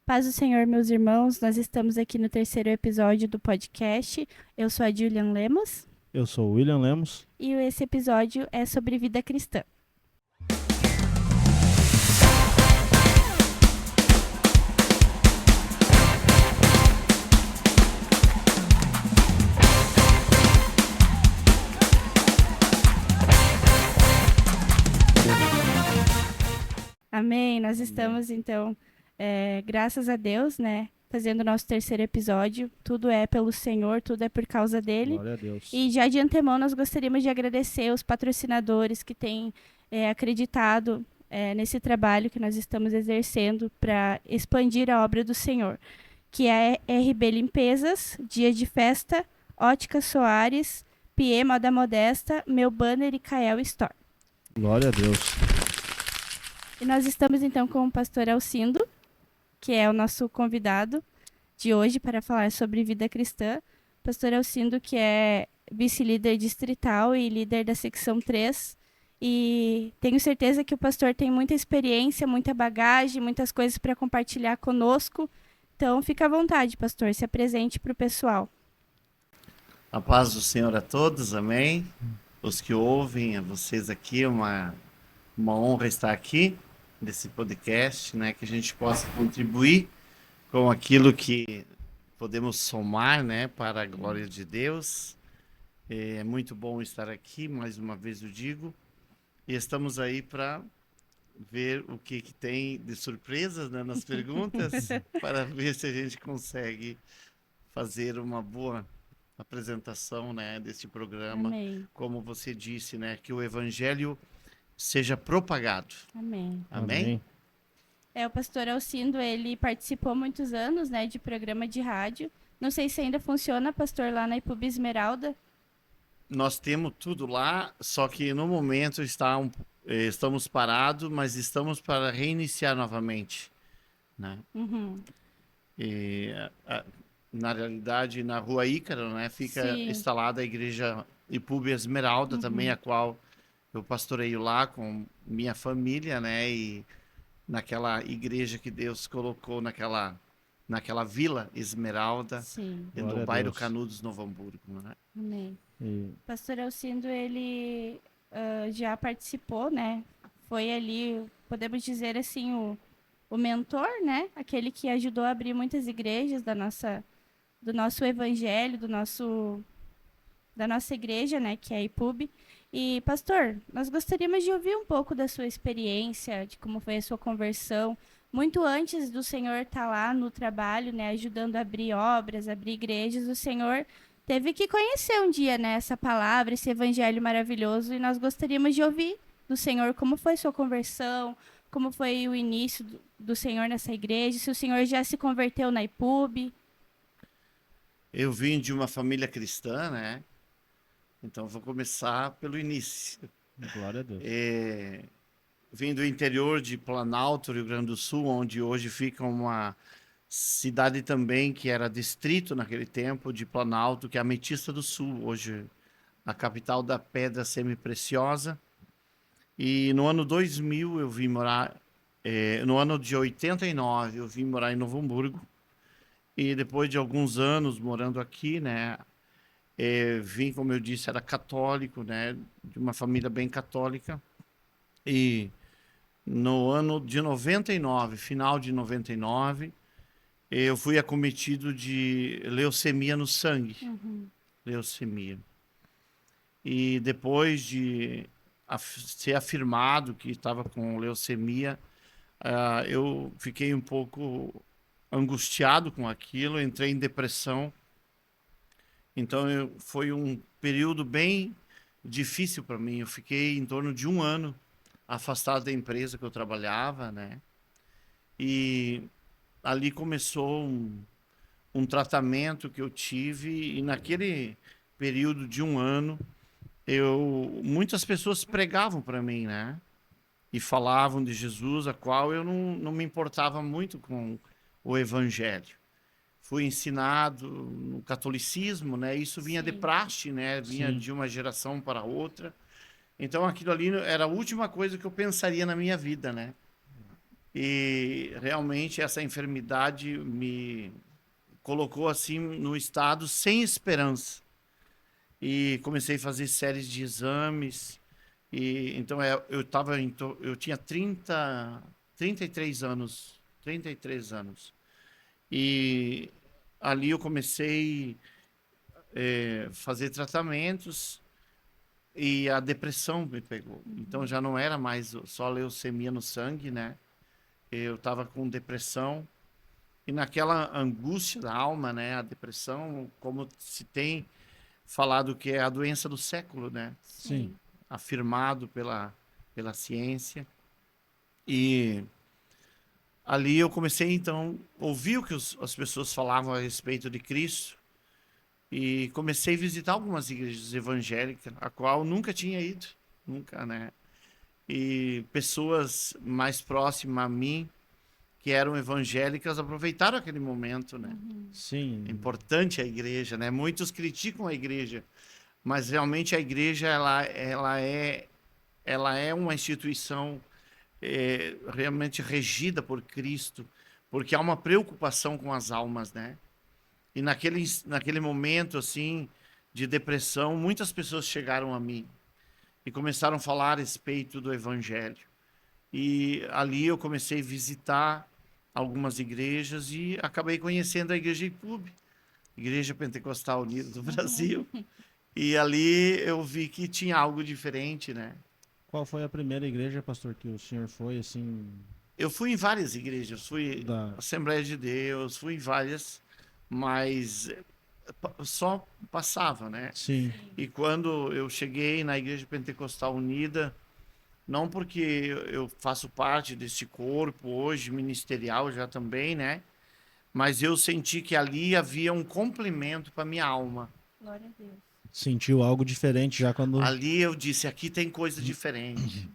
Paz do Senhor, meus irmãos, nós estamos aqui no terceiro episódio do podcast. Eu sou a Julian Lemos Eu sou o William Lemos. e esse episódio é sobre vida cristã. Amém. Nós estamos, então, graças a Deus, né, fazendo o nosso terceiro episódio. Tudo é pelo Senhor, tudo é por causa dele. Glória a Deus. E já de antemão nós gostaríamos de agradecer os patrocinadores que têm acreditado nesse trabalho que nós estamos exercendo para expandir a obra do Senhor, que é RB Limpezas, Dia de Festa, Ótica Soares, Pie Moda Modesta, Meu Banner e Kael Store. Glória a Deus. E nós estamos então com o pastor Alcindo, que é o nosso convidado de hoje para falar sobre vida cristã. Pastor Alcindo, que é vice-líder distrital e líder da secção 3. E tenho certeza que o pastor tem muita experiência, muita bagagem, muitas coisas para compartilhar conosco. Então, fica à vontade, pastor, se apresente para o pessoal. A paz do Senhor a todos, amém? Os que ouvem, a vocês aqui, é uma honra estar aqui nesse podcast, né? Que a gente possa contribuir com aquilo que podemos somar, né? Para a glória de Deus. É muito bom estar aqui, mais uma vez eu digo. E estamos aí para ver o que tem de surpresas, né, nas perguntas, para ver se a gente consegue fazer uma boa apresentação, né, desse programa. Amém. Como você disse, né, que o evangelho seja propagado. Amém. Amém? O pastor Alcindo, ele participou há muitos anos, né, de programa de rádio. Não sei se ainda funciona, pastor, lá na IPUB Esmeralda. Nós temos tudo lá, só que no momento estamos parados, mas estamos para reiniciar novamente, né? Uhum. E, na realidade, na Rua Ícaro, né, fica Sim. instalada a igreja IPUB Esmeralda, também a qual eu pastoreio lá com minha família, né, e naquela igreja que Deus colocou naquela Vila Esmeralda, Sim. no bairro Canudos, Novo Hamburgo, né? Amém. Pastor Alcindo, ele já participou, né? Foi ali, podemos dizer assim, o mentor, né? Aquele que ajudou a abrir muitas igrejas do nosso evangelho, da nossa igreja, né? Que é a IPUB. E, pastor, nós gostaríamos de ouvir um pouco da sua experiência, de como foi a sua conversão, muito antes do Senhor estar lá no trabalho, né? Ajudando a abrir obras, abrir igrejas, o Senhor teve que conhecer um dia, né, essa palavra, esse evangelho maravilhoso, e nós gostaríamos de ouvir do Senhor como foi sua conversão, como foi o início do Senhor nessa igreja, se o Senhor já se converteu na IPUB. Eu vim de uma família cristã, né? Então vou começar pelo início. Glória a Deus. Vim do interior de Planalto, Rio Grande do Sul, onde hoje fica uma cidade também que era distrito naquele tempo de Planalto, que é a Ametista do Sul, hoje a capital da pedra semipreciosa. E no ano 2000 eu vim morar, no ano de 89 eu vim morar em Novo Hamburgo. E depois de alguns anos morando aqui, né, vim, como eu disse, era católico, né, de uma família bem católica. E no ano de 99, final de 99, eu fui acometido de leucemia no sangue. Leucemia. E depois de ser afirmado que estava com leucemia, eu fiquei um pouco angustiado com aquilo, entrei em depressão. Então foi um período bem difícil para mim. Eu fiquei em torno de 1 ano afastado da empresa que eu trabalhava, né? E ali começou um tratamento que eu tive, e naquele período de 1 ano, muitas pessoas pregavam para mim, né? E falavam de Jesus, a qual eu não me importava muito com o evangelho. Fui ensinado no catolicismo, né? Isso vinha de praxe, né? Vinha de uma geração para outra. Então aquilo ali era a última coisa que eu pensaria na minha vida, né? E realmente essa enfermidade me colocou assim no estado sem esperança. E comecei a fazer séries de exames. E então eu tinha 33 anos, 33 anos. E ali eu comecei a fazer tratamentos e a depressão me pegou. Então já não era mais só leucemia no sangue, né? Eu estava com depressão e naquela angústia da alma, né? A depressão, como se tem falado que é a doença do século, né? Sim. Afirmado pela ciência. E ali eu comecei, então, a ouvir o que as pessoas falavam a respeito de Cristo e comecei a visitar algumas igrejas evangélicas, a qual nunca tinha ido, nunca, né? E pessoas mais próximas a mim, que eram evangélicas, aproveitaram aquele momento, né? Sim. É importante a igreja, né? Muitos criticam a igreja, mas realmente a igreja ela é uma instituição realmente regida por Cristo, porque há uma preocupação com as almas, né? E naquele momento assim de depressão, muitas pessoas chegaram a mim e começaram a falar a respeito do evangelho. E ali eu comecei a visitar algumas igrejas e acabei conhecendo a Igreja IPUB, Igreja Pentecostal Unida do Brasil. E ali eu vi que tinha algo diferente, né? Qual foi a primeira igreja, pastor, que o senhor foi, assim, Eu fui em várias igrejas, fui da... Assembleia de Deus, fui em várias, mas só passava, né? Sim, E quando eu cheguei na Igreja Pentecostal Unida, não porque eu faço parte desse corpo hoje, ministerial já também, né? Mas eu senti que ali havia um complemento para minha alma. Glória a Deus. sentiu algo diferente já quando... Ali eu disse, aqui tem coisa diferente.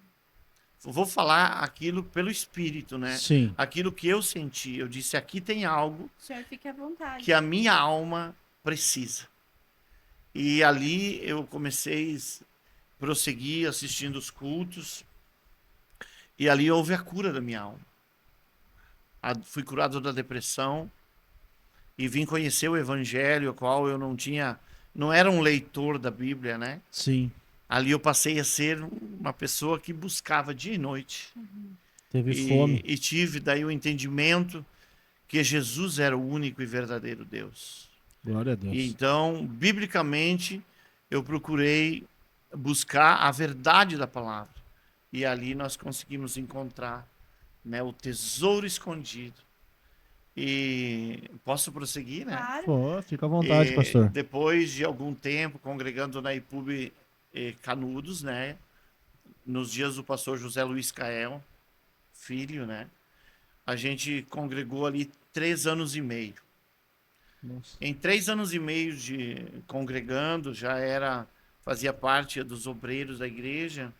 Vou falar aquilo pelo Espírito, né? Sim, Aquilo que eu senti. Eu disse, aqui tem algo O senhor fique à vontade. que a minha alma precisa. E ali eu comecei a prosseguir assistindo os cultos. E ali houve a cura da minha alma. Fui curado da depressão e vim conhecer o Evangelho, o qual eu não era um leitor da Bíblia, né? sim. Ali eu passei a ser uma pessoa que buscava dia e noite. Teve fome. E tive daí o entendimento que Jesus era o único e verdadeiro Deus. Glória a E Deus. então, biblicamente, eu procurei buscar a verdade da palavra. E ali nós conseguimos encontrar, né, o tesouro escondido. E posso prosseguir, né? Claro. Pô, fica à vontade, pastor. Depois de algum tempo congregando na IPUB Canudos, né? Nos dias do pastor José Luiz Cael, filho, né? A gente congregou ali 3 anos e meio. Nossa. Em 3 anos e meio de congregando, fazia parte dos obreiros da igreja.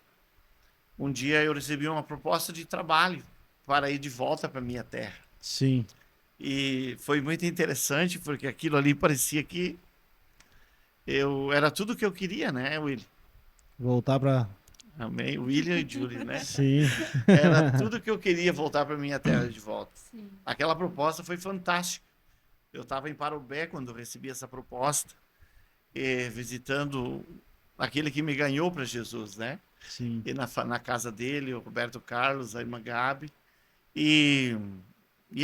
Um dia eu recebi uma proposta de trabalho para ir de volta para minha terra. Sim, E foi muito interessante, porque aquilo ali parecia que era tudo que eu queria, né, William? voltar pra... Amém. William e Julie, né? Sim, Era tudo que eu queria voltar para minha terra de volta. Sim. Aquela proposta foi fantástica. Eu estava em Parobé quando recebi essa proposta, visitando aquele que me ganhou para Jesus, né? sim. E na casa dele, o Roberto Carlos, a irmã Gabi. E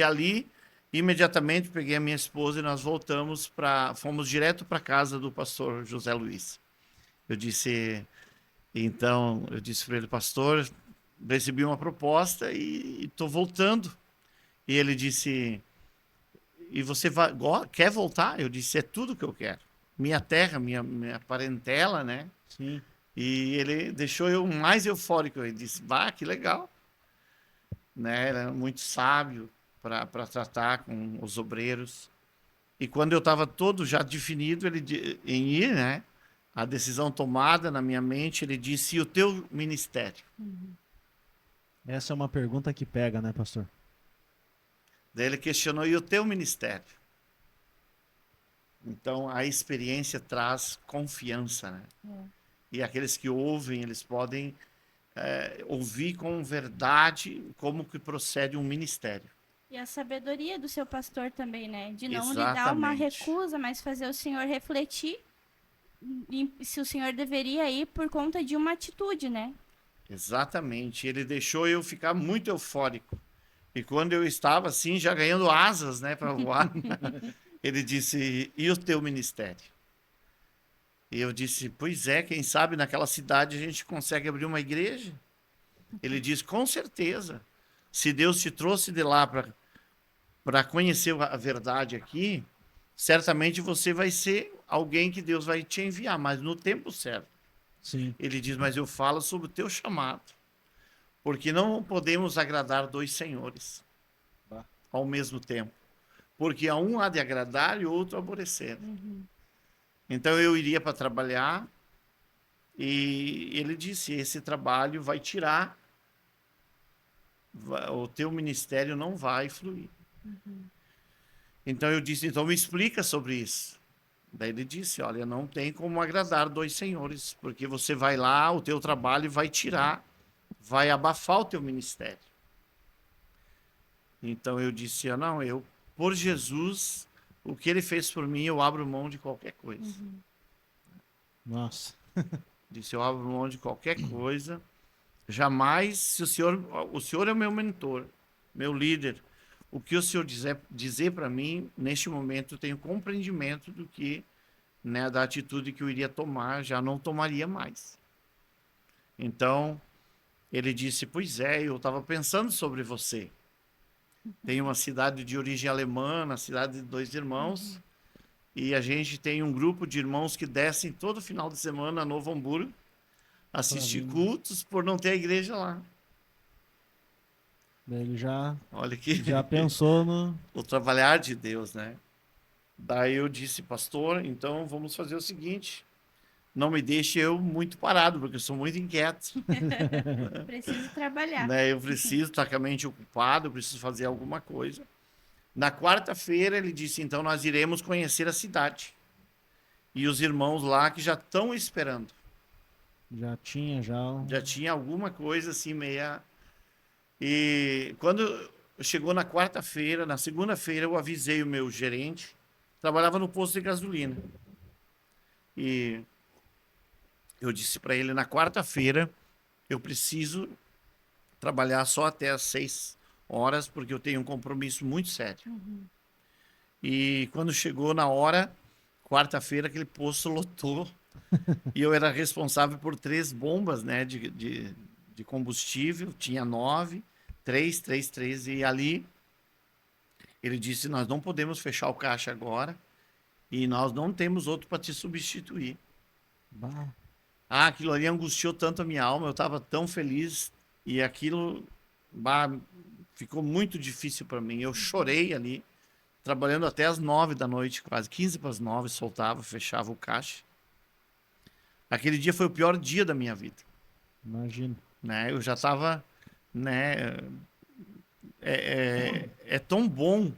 ali, imediatamente, peguei a minha esposa e nós fomos direto para a casa do pastor José Luiz. Eu disse para ele, pastor, recebi uma proposta e estou voltando. E ele disse, e você quer voltar? Eu disse, é tudo que eu quero. Minha terra, minha parentela, né? Sim. E ele deixou eu mais eufórico. Ele disse, que legal. Né? Ele era muito sábio para tratar com os obreiros. E quando eu estava todo já definido em ir, né? A decisão tomada na minha mente, ele disse, e o teu ministério? Essa é uma pergunta que pega, né, pastor? Daí ele questionou, e o teu ministério? Então, a experiência traz confiança, né? E aqueles que ouvem, eles podem ouvir com verdade como que procede um ministério. E a sabedoria do seu pastor também, né? De não lhe dar uma Exatamente. recusa, mas fazer o senhor refletir se o senhor deveria ir por conta de uma atitude, né? Exatamente. Ele deixou eu ficar muito eufórico. E quando eu estava assim, já ganhando asas, né, para voar, ele disse: "E o teu ministério?" E eu disse: "Pois é, quem sabe naquela cidade a gente consegue abrir uma igreja?" Ele disse: "Com certeza. Se Deus te trouxe de lá para conhecer a verdade aqui, certamente você vai ser alguém que Deus vai te enviar, mas no tempo certo." Sim. Ele diz: "Mas eu falo sobre o teu chamado, porque não podemos agradar dois senhores Bah. ao mesmo tempo, porque a um há de agradar e o outro aborrecer." Então eu iria para trabalhar e ele disse: "Esse trabalho vai tirar, o teu ministério não vai fluir." Então eu disse: "Então me explica sobre isso." Daí ele disse: "Olha, não tem como agradar dois senhores, porque você vai lá, o teu trabalho vai tirar, vai abafar o teu ministério." Então eu disse: "Não, eu, por Jesus, o que ele fez por mim, eu abro mão de qualquer coisa." Nossa. Disse: "Eu abro mão de qualquer coisa. Jamais, se o senhor é o meu mentor, meu líder, o que o senhor dizer para mim, neste momento, eu tenho compreendimento do que, né, da atitude que eu iria tomar, já não tomaria mais." Então, ele disse: "Pois é, eu estava pensando sobre você. Tem uma cidade de origem alemã, na cidade de dois irmãos, e a gente tem um grupo de irmãos que descem todo final de semana a Novo Hamburgo, assistir Maravilha. cultos por não ter a igreja lá." Daí ele já, Olha que já pensou no. o trabalhar de Deus, né? Daí eu disse: "Pastor, então vamos fazer o seguinte, não me deixe eu muito parado, porque eu sou muito inquieto, Preciso trabalhar. né? Eu preciso estar com a mente ocupada, eu preciso fazer alguma coisa." Na quarta-feira ele disse: "Então nós iremos conhecer a cidade e os irmãos lá que já estão esperando." Já tinha, já. Já tinha alguma coisa assim meia. E quando chegou na quarta-feira, na segunda-feira eu avisei o meu gerente, trabalhava no posto de gasolina. E eu disse para ele: "Na quarta-feira eu preciso trabalhar só até às 6 horas, porque eu tenho um compromisso muito sério." E quando chegou na hora, quarta-feira, aquele posto lotou. E eu era responsável por 3 bombas, né, de combustível. Tinha 9, 3, 3, 3. E ali ele disse: "Nós não podemos fechar o caixa agora e nós não temos outro para te substituir." Bah. Ah, aquilo ali angustiou tanto a minha alma, eu estava tão feliz e aquilo, bah, ficou muito difícil para mim. Eu chorei ali, trabalhando até as 9 da noite, quase 15 para as 9, soltava, fechava o caixa. Aquele dia foi o pior dia da minha vida, Imagino. né? Eu já estava, né? É tão bom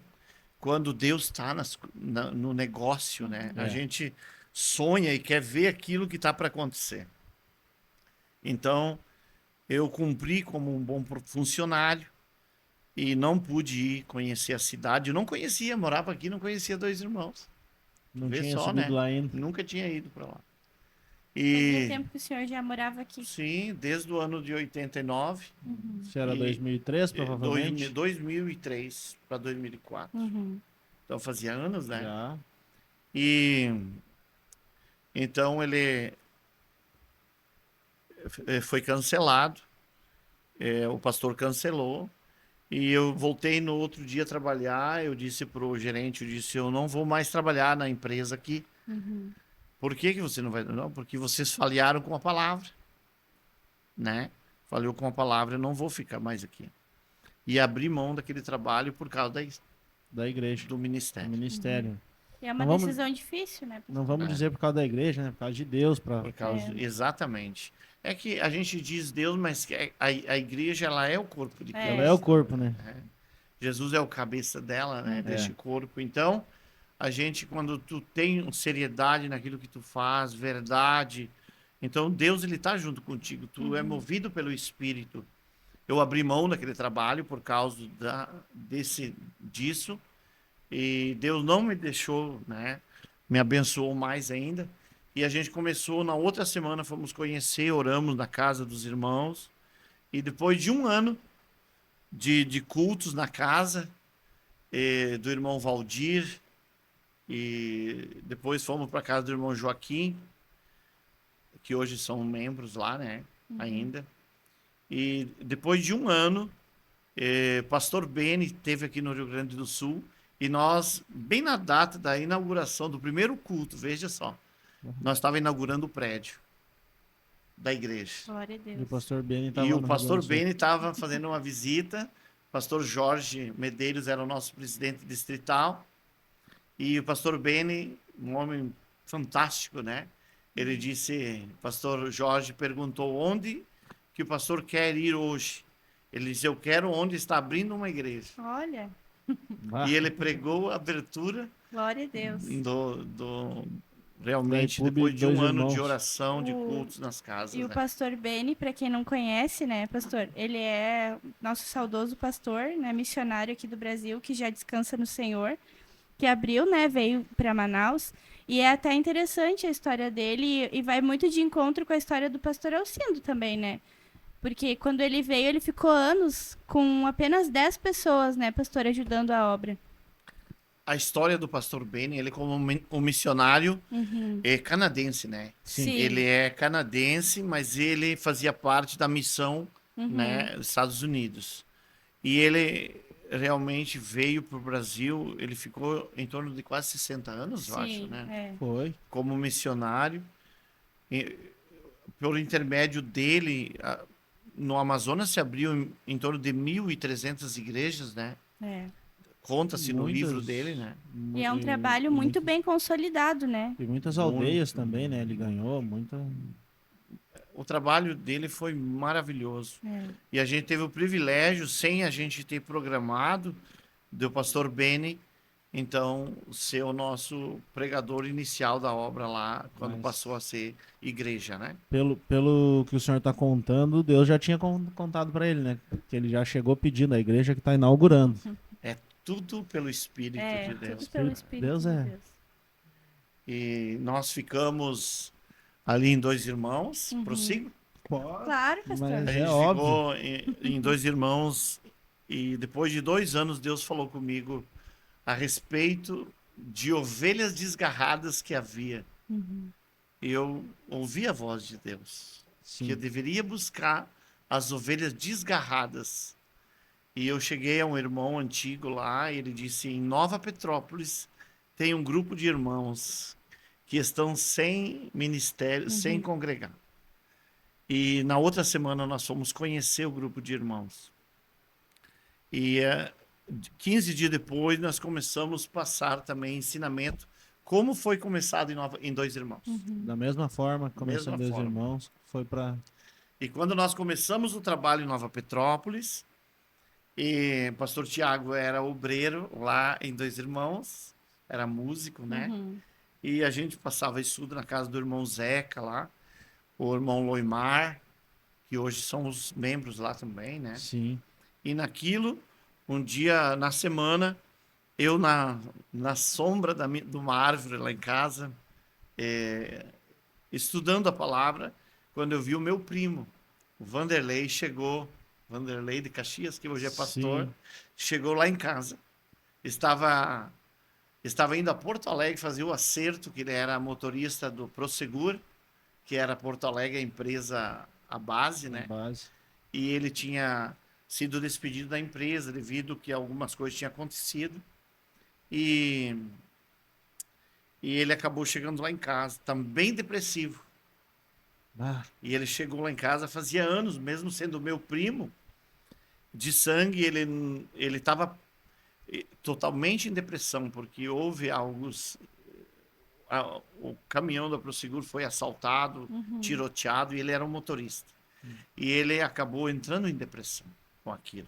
quando Deus está no negócio, né? A É. gente sonha e quer ver aquilo que está para acontecer. Então, eu cumpri como um bom funcionário e não pude ir conhecer a cidade. Eu não conhecia, morava aqui, não conhecia dois irmãos. Tu Não vê tinha só, subido né? lá ainda. Nunca tinha ido para lá. Fazia E tempo que o senhor já morava aqui. sim, desde o ano de 89, Isso era e 2003, provavelmente. 2003 para 2004. Uhum. Então fazia anos, né? Já. E então ele foi cancelado, o pastor cancelou. E eu voltei no outro dia a trabalhar. Eu disse pro gerente, eu disse: "Eu não vou mais trabalhar na empresa aqui." "Por que que você não vai?" "Não, porque vocês falharam com a palavra, né? Falhou com a palavra, eu não vou ficar mais aqui." E abri mão daquele trabalho por causa Da igreja. do Do ministério. ministério. E é uma Não vamos, decisão difícil, né? não vamos É, dizer por causa da igreja, né? Por causa de Deus. por causa, exatamente. É que a gente diz Deus, mas que a igreja, ela é o corpo de Ela é o É. Cristo. corpo, né? Jesus é o cabeça dela, né? Deste É. corpo. Então, a gente, quando tu tem seriedade naquilo que tu faz, verdade, Então, Deus, ele está junto contigo. Tu é movido pelo Espírito. Eu abri mão daquele trabalho por causa disso. E Deus não me deixou, né? Me abençoou mais ainda. E a gente começou, na outra semana, fomos conhecer, oramos na casa dos irmãos. E depois de um ano de cultos na casa do irmão Valdir, e depois fomos para a casa do irmão Joaquim, que hoje são membros lá, né? Ainda. E depois de um ano, pastor Beni esteve aqui no Rio Grande do Sul, e nós, bem na data da inauguração do primeiro culto, veja só, nós estávamos inaugurando o prédio da igreja. Glória a Deus. E o pastor Beni estava E o pastor Beni estava fazendo uma visita, o pastor Jorge Medeiros era o nosso presidente distrital, e o pastor Beni, um homem fantástico, né? Ele disse, pastor Jorge perguntou onde que o pastor quer ir hoje. Ele disse, eu quero onde está abrindo uma igreja. Olha, E ele pregou a abertura glória a Deus. realmente, Vai, Pub, depois de um dois ano de irmãos. oração, de cultos nas casas. E o né? pastor Beni, para quem não conhece, né, pastor, ele é nosso saudoso pastor, né, missionário aqui do Brasil, que já descansa no Senhor, que abriu, né, veio para Manaus. E é até interessante a história dele e vai muito de encontro com a história do pastor Alcindo também, né? Porque quando ele veio, ele ficou anos com apenas 10 pessoas, né, pastor, ajudando a obra. A história do pastor Beni, ele como um missionário é canadense, né? Sim. Ele é canadense, mas ele fazia parte da missão, né, dos Estados Unidos. E ele realmente veio para o Brasil, ele ficou em torno de quase 60 anos, eu acho, né? É. Foi. Como missionário. E, por intermédio dele, no Amazonas se abriu em torno de 1.300 igrejas, né? É. Conta-se no Muitas- livro dele, né? E é um trabalho muito bem consolidado, né? E muitas aldeias também, né? Ele ganhou muita. O trabalho dele foi maravilhoso. E a gente teve o privilégio, sem a gente ter programado, do pastor Beni, então, ser o nosso pregador inicial da obra lá, quando Mas- passou a ser igreja, né? Pelo que o senhor está contando, Deus já tinha contado para ele, né? Que ele já chegou pedindo a igreja que está inaugurando. É tudo pelo Espírito de Deus. Tudo pelo Espírito Deus de é. Deus. E nós ficamos ali em Dois Irmãos, prossigo. Claro, pastor. Mas A é gente óbvio. ficou em Dois Irmãos e depois de 2 anos Deus falou comigo a respeito de ovelhas desgarradas que havia. E eu ouvi a voz de Deus, que eu Sim. deveria buscar as ovelhas desgarradas. E eu cheguei a um irmão antigo lá, e ele disse, em Nova Petrópolis tem um grupo de irmãos que estão sem ministério, sem congregar. E na outra semana nós fomos conhecer o grupo de irmãos. E 15 dias depois nós começamos a passar também ensinamento, como foi começado em Dois Irmãos. Da mesma forma, começando Dois forma. Irmãos, foi para. E quando nós começamos o trabalho em Nova Petrópolis, e o pastor Tiago era obreiro lá em Dois Irmãos, era músico, né? E a gente passava estudo na casa do irmão Zeca lá, o irmão Loimar, que hoje são os membros lá também, né? Sim. E naquilo, um dia na semana, eu na sombra de uma árvore lá em casa, estudando a palavra, quando eu vi o meu primo, o Vanderlei, chegou, Vanderlei de Caxias, que hoje é pastor, Sim. chegou lá em casa. Estava indo a Porto Alegre fazer o acerto, que ele era motorista do Prosegur, que era Porto Alegre, a empresa, a base, né? Base. E ele tinha sido despedido da empresa devido que algumas coisas tinham acontecido. E ele acabou chegando lá em casa, também depressivo. Ah, E ele chegou lá em casa, fazia anos, mesmo sendo meu primo de sangue, ele estava totalmente em depressão, porque houve o caminhão da Prosegur foi assaltado, tiroteado, e ele era um motorista. E ele acabou entrando em depressão com aquilo.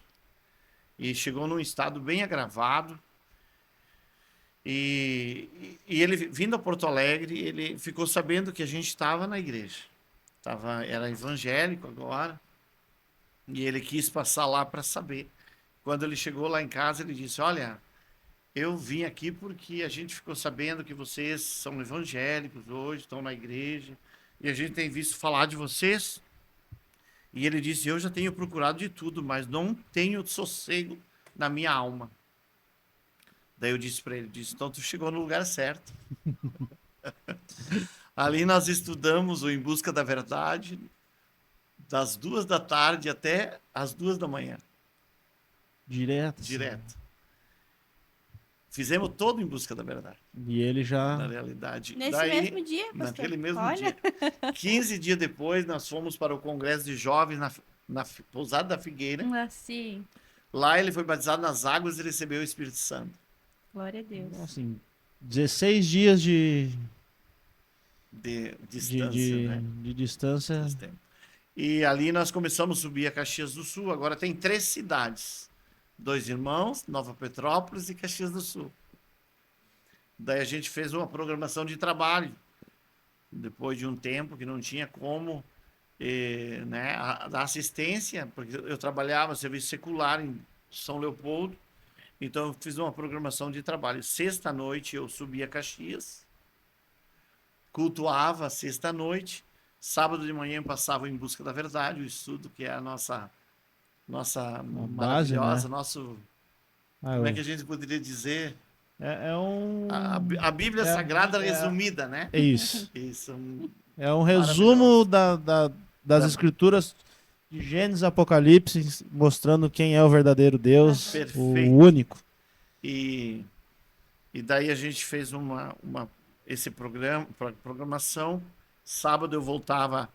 E chegou num estado bem agravado. E ele, vindo a Porto Alegre, ele ficou sabendo que a gente estava na igreja. era evangélico agora, e ele quis passar lá para saber. Quando ele chegou lá em casa, ele disse: olha, eu vim aqui porque a gente ficou sabendo que vocês são evangélicos hoje, estão na igreja, e a gente tem visto falar de vocês. E ele disse: eu já tenho procurado de tudo, mas não tenho sossego na minha alma. Daí eu disse para ele, então tu chegou no lugar certo. Ali nós estudamos o Em Busca da Verdade, das 2 da tarde até as 2 da manhã. Direto. Direto. Fizemos todo Em Busca da Verdade. E ele já... Na realidade. Nesse mesmo dia, pastor? Naquele mesmo Olha. dia. 15 dias depois, nós fomos para o Congresso de Jovens na Pousada da Figueira. Sim. Lá ele foi batizado nas águas e recebeu o Espírito Santo. Glória a Deus. Assim, 16 dias de Distância, né? de distância. E ali nós começamos a subir a Caxias do Sul. Agora tem 3 cidades. 2 Irmãos, Nova Petrópolis e Caxias do Sul. Daí a gente fez uma programação de trabalho. Depois de um tempo que não tinha como né, dar assistência, porque eu trabalhava serviço secular em São Leopoldo. Então eu fiz uma programação de trabalho. Sexta-noite eu subia a Caxias, cultuava sexta-noite. Sábado de manhã eu passava Em Busca da Verdade, o estudo que é a nossa base, maravilhosa, né? nosso... Como é que a gente poderia dizer? A Bíblia Sagrada resumida, né? É isso. Isso. É um resumo das escrituras de Gênesis, Apocalipse, mostrando quem é o verdadeiro Deus, o único. E daí a gente fez esse programação. Sábado eu voltava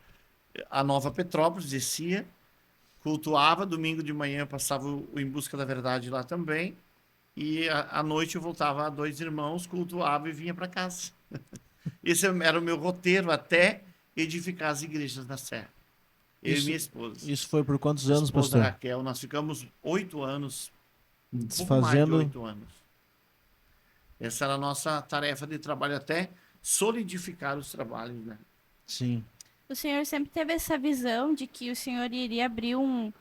a Nova Petrópolis, descia, cultuava. Domingo de manhã eu passava o Em Busca da Verdade lá também. E à noite eu voltava a 2 Irmãos, cultuava e vinha para casa. Esse era o meu roteiro até edificar as igrejas da Serra. Eu e minha esposa. Isso foi por quantos anos, esposa pastor? Raquel. Nós ficamos 8 anos. Desfazendo... mais de 8 anos. Essa era a nossa tarefa de trabalho, até solidificar os trabalhos, né? Sim. O senhor sempre teve essa visão de que o senhor iria abrir um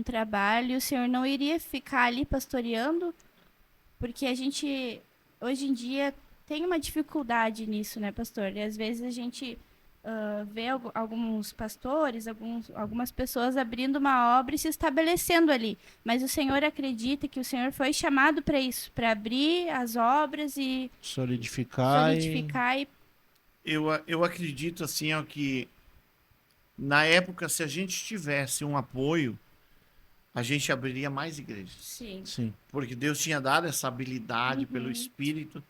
trabalho, o senhor não iria ficar ali pastoreando, porque a gente, hoje em dia, tem uma dificuldade nisso, né, pastor? E às vezes a gente vê alguns pastores, algumas pessoas abrindo uma obra e se estabelecendo ali. Mas o senhor acredita que o senhor foi chamado para isso, para abrir as obras e solidificar e... Eu acredito assim, que na época, se a gente tivesse um apoio, a gente abriria mais igrejas. Sim. Porque Deus tinha dado essa habilidade pelo Espírito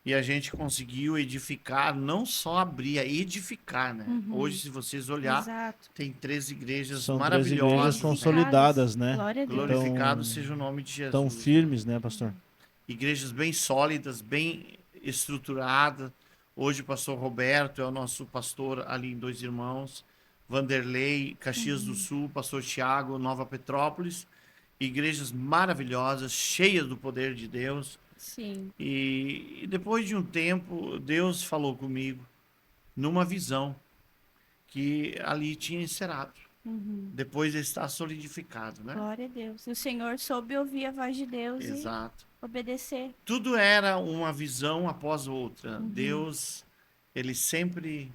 e a gente conseguiu edificar, não só abrir, edificar, né? Hoje, se vocês olhar, tem 3 igrejas maravilhosas. São 3 igrejas consolidadas, né? Glória a Deus. Glorificado seja o nome de Jesus. Tão firmes, né, pastor? Igrejas bem sólidas, bem estruturadas. Hoje o pastor Roberto é o nosso pastor ali em 2 Irmãos. Vanderlei, Caxias do Sul, pastor Tiago, Nova Petrópolis. Igrejas maravilhosas, cheias do poder de Deus. Sim. E depois de um tempo, Deus falou comigo numa visão que ali tinha encerrado. Depois está solidificado, né? Glória a Deus. E o Senhor soube ouvir a voz de Deus. Exato. E obedecer. Tudo era uma visão após outra. Deus, ele sempre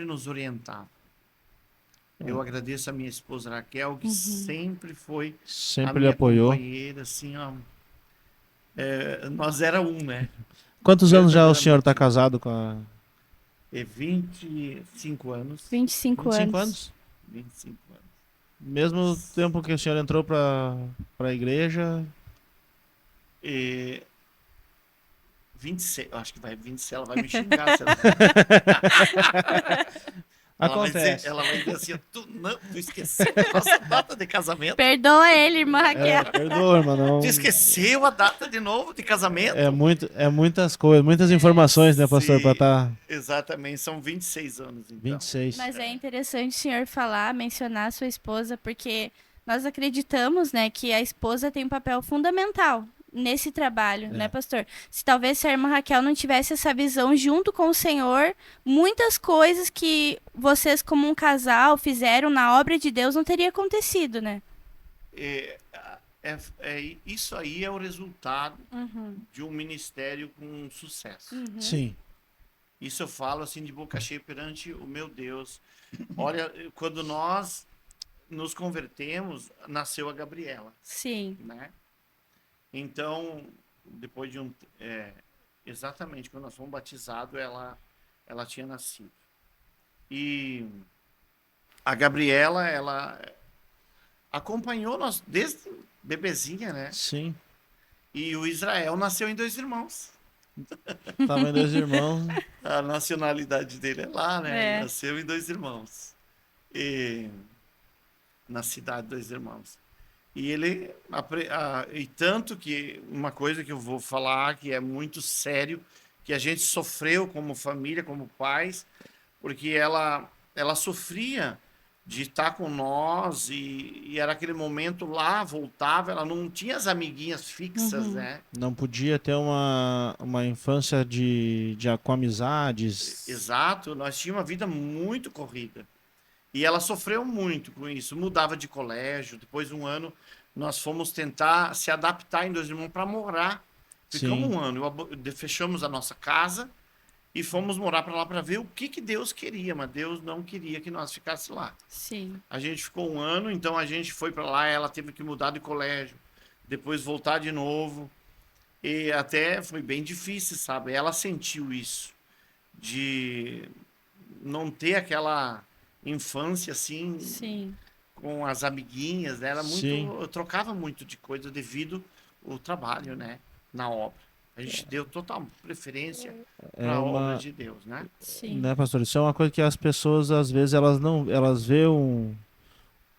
nos orientava. Eu agradeço a minha esposa Raquel, que sempre foi a minha companheira, assim, ó. Nós era né? Quantos anos já o senhor está casado com a... 25 anos. 25 anos? 25 anos. Mesmo tempo que o senhor entrou para a igreja? 26, acho que vai 26, ela vai me xingar. Acontece. Ela vai dizer assim, tu esqueceu a nossa data de casamento. Perdoa ele, irmã Raquel. Perdoa, irmã. Não... Tu esqueceu a data de novo de casamento? É muitas coisas, muitas informações, né, pastor, para estar... Exatamente, são 26 anos, então. 26. Mas é interessante o senhor mencionar a sua esposa, porque nós acreditamos, né, que a esposa tem um papel fundamental nesse trabalho, né, pastor? Se a irmã Raquel não tivesse essa visão junto com o Senhor, muitas coisas que vocês como um casal fizeram na obra de Deus não teria acontecido, né? Isso aí é o resultado de um ministério com sucesso. Sim. Isso eu falo assim de boca cheia perante o meu Deus. Olha, quando nós nos convertemos, nasceu a Gabriela. Sim. Né? Então, depois de exatamente quando nós fomos batizados, ela tinha nascido. E a Gabriela, ela acompanhou nós desde bebezinha, né? Sim. E o Israel nasceu em 2 irmãos. Tava em 2 irmãos. A nacionalidade dele é lá, né? Ele nasceu em 2 irmãos. E na cidade 2 irmãos. E ele e tanto que uma coisa que eu vou falar que é muito sério, que a gente sofreu como família, como pais, porque ela sofria de estar com nós e era aquele momento lá, voltava, ela não tinha as amiguinhas fixas, né? Não podia ter uma infância com amizades. Exato, nós tínhamos uma vida muito corrida. E ela sofreu muito com isso, mudava de colégio, depois de um ano nós fomos tentar se adaptar em 2 irmãos para morar. Ficamos um ano, fechamos a nossa casa e fomos morar para lá para ver o que Deus queria, mas Deus não queria que nós ficássemos lá. Sim. A gente ficou um ano, então a gente foi para lá, ela teve que mudar de colégio, depois voltar de novo, e até foi bem difícil, sabe? Ela sentiu isso, de não ter aquela infância assim, Sim. com as amiguinhas, né? Eu trocava muito de coisa devido ao trabalho, né? Na obra. A gente deu total preferência para a obra de Deus, né? Sim. Né, pastor? Isso é uma coisa que as pessoas, às vezes, elas veem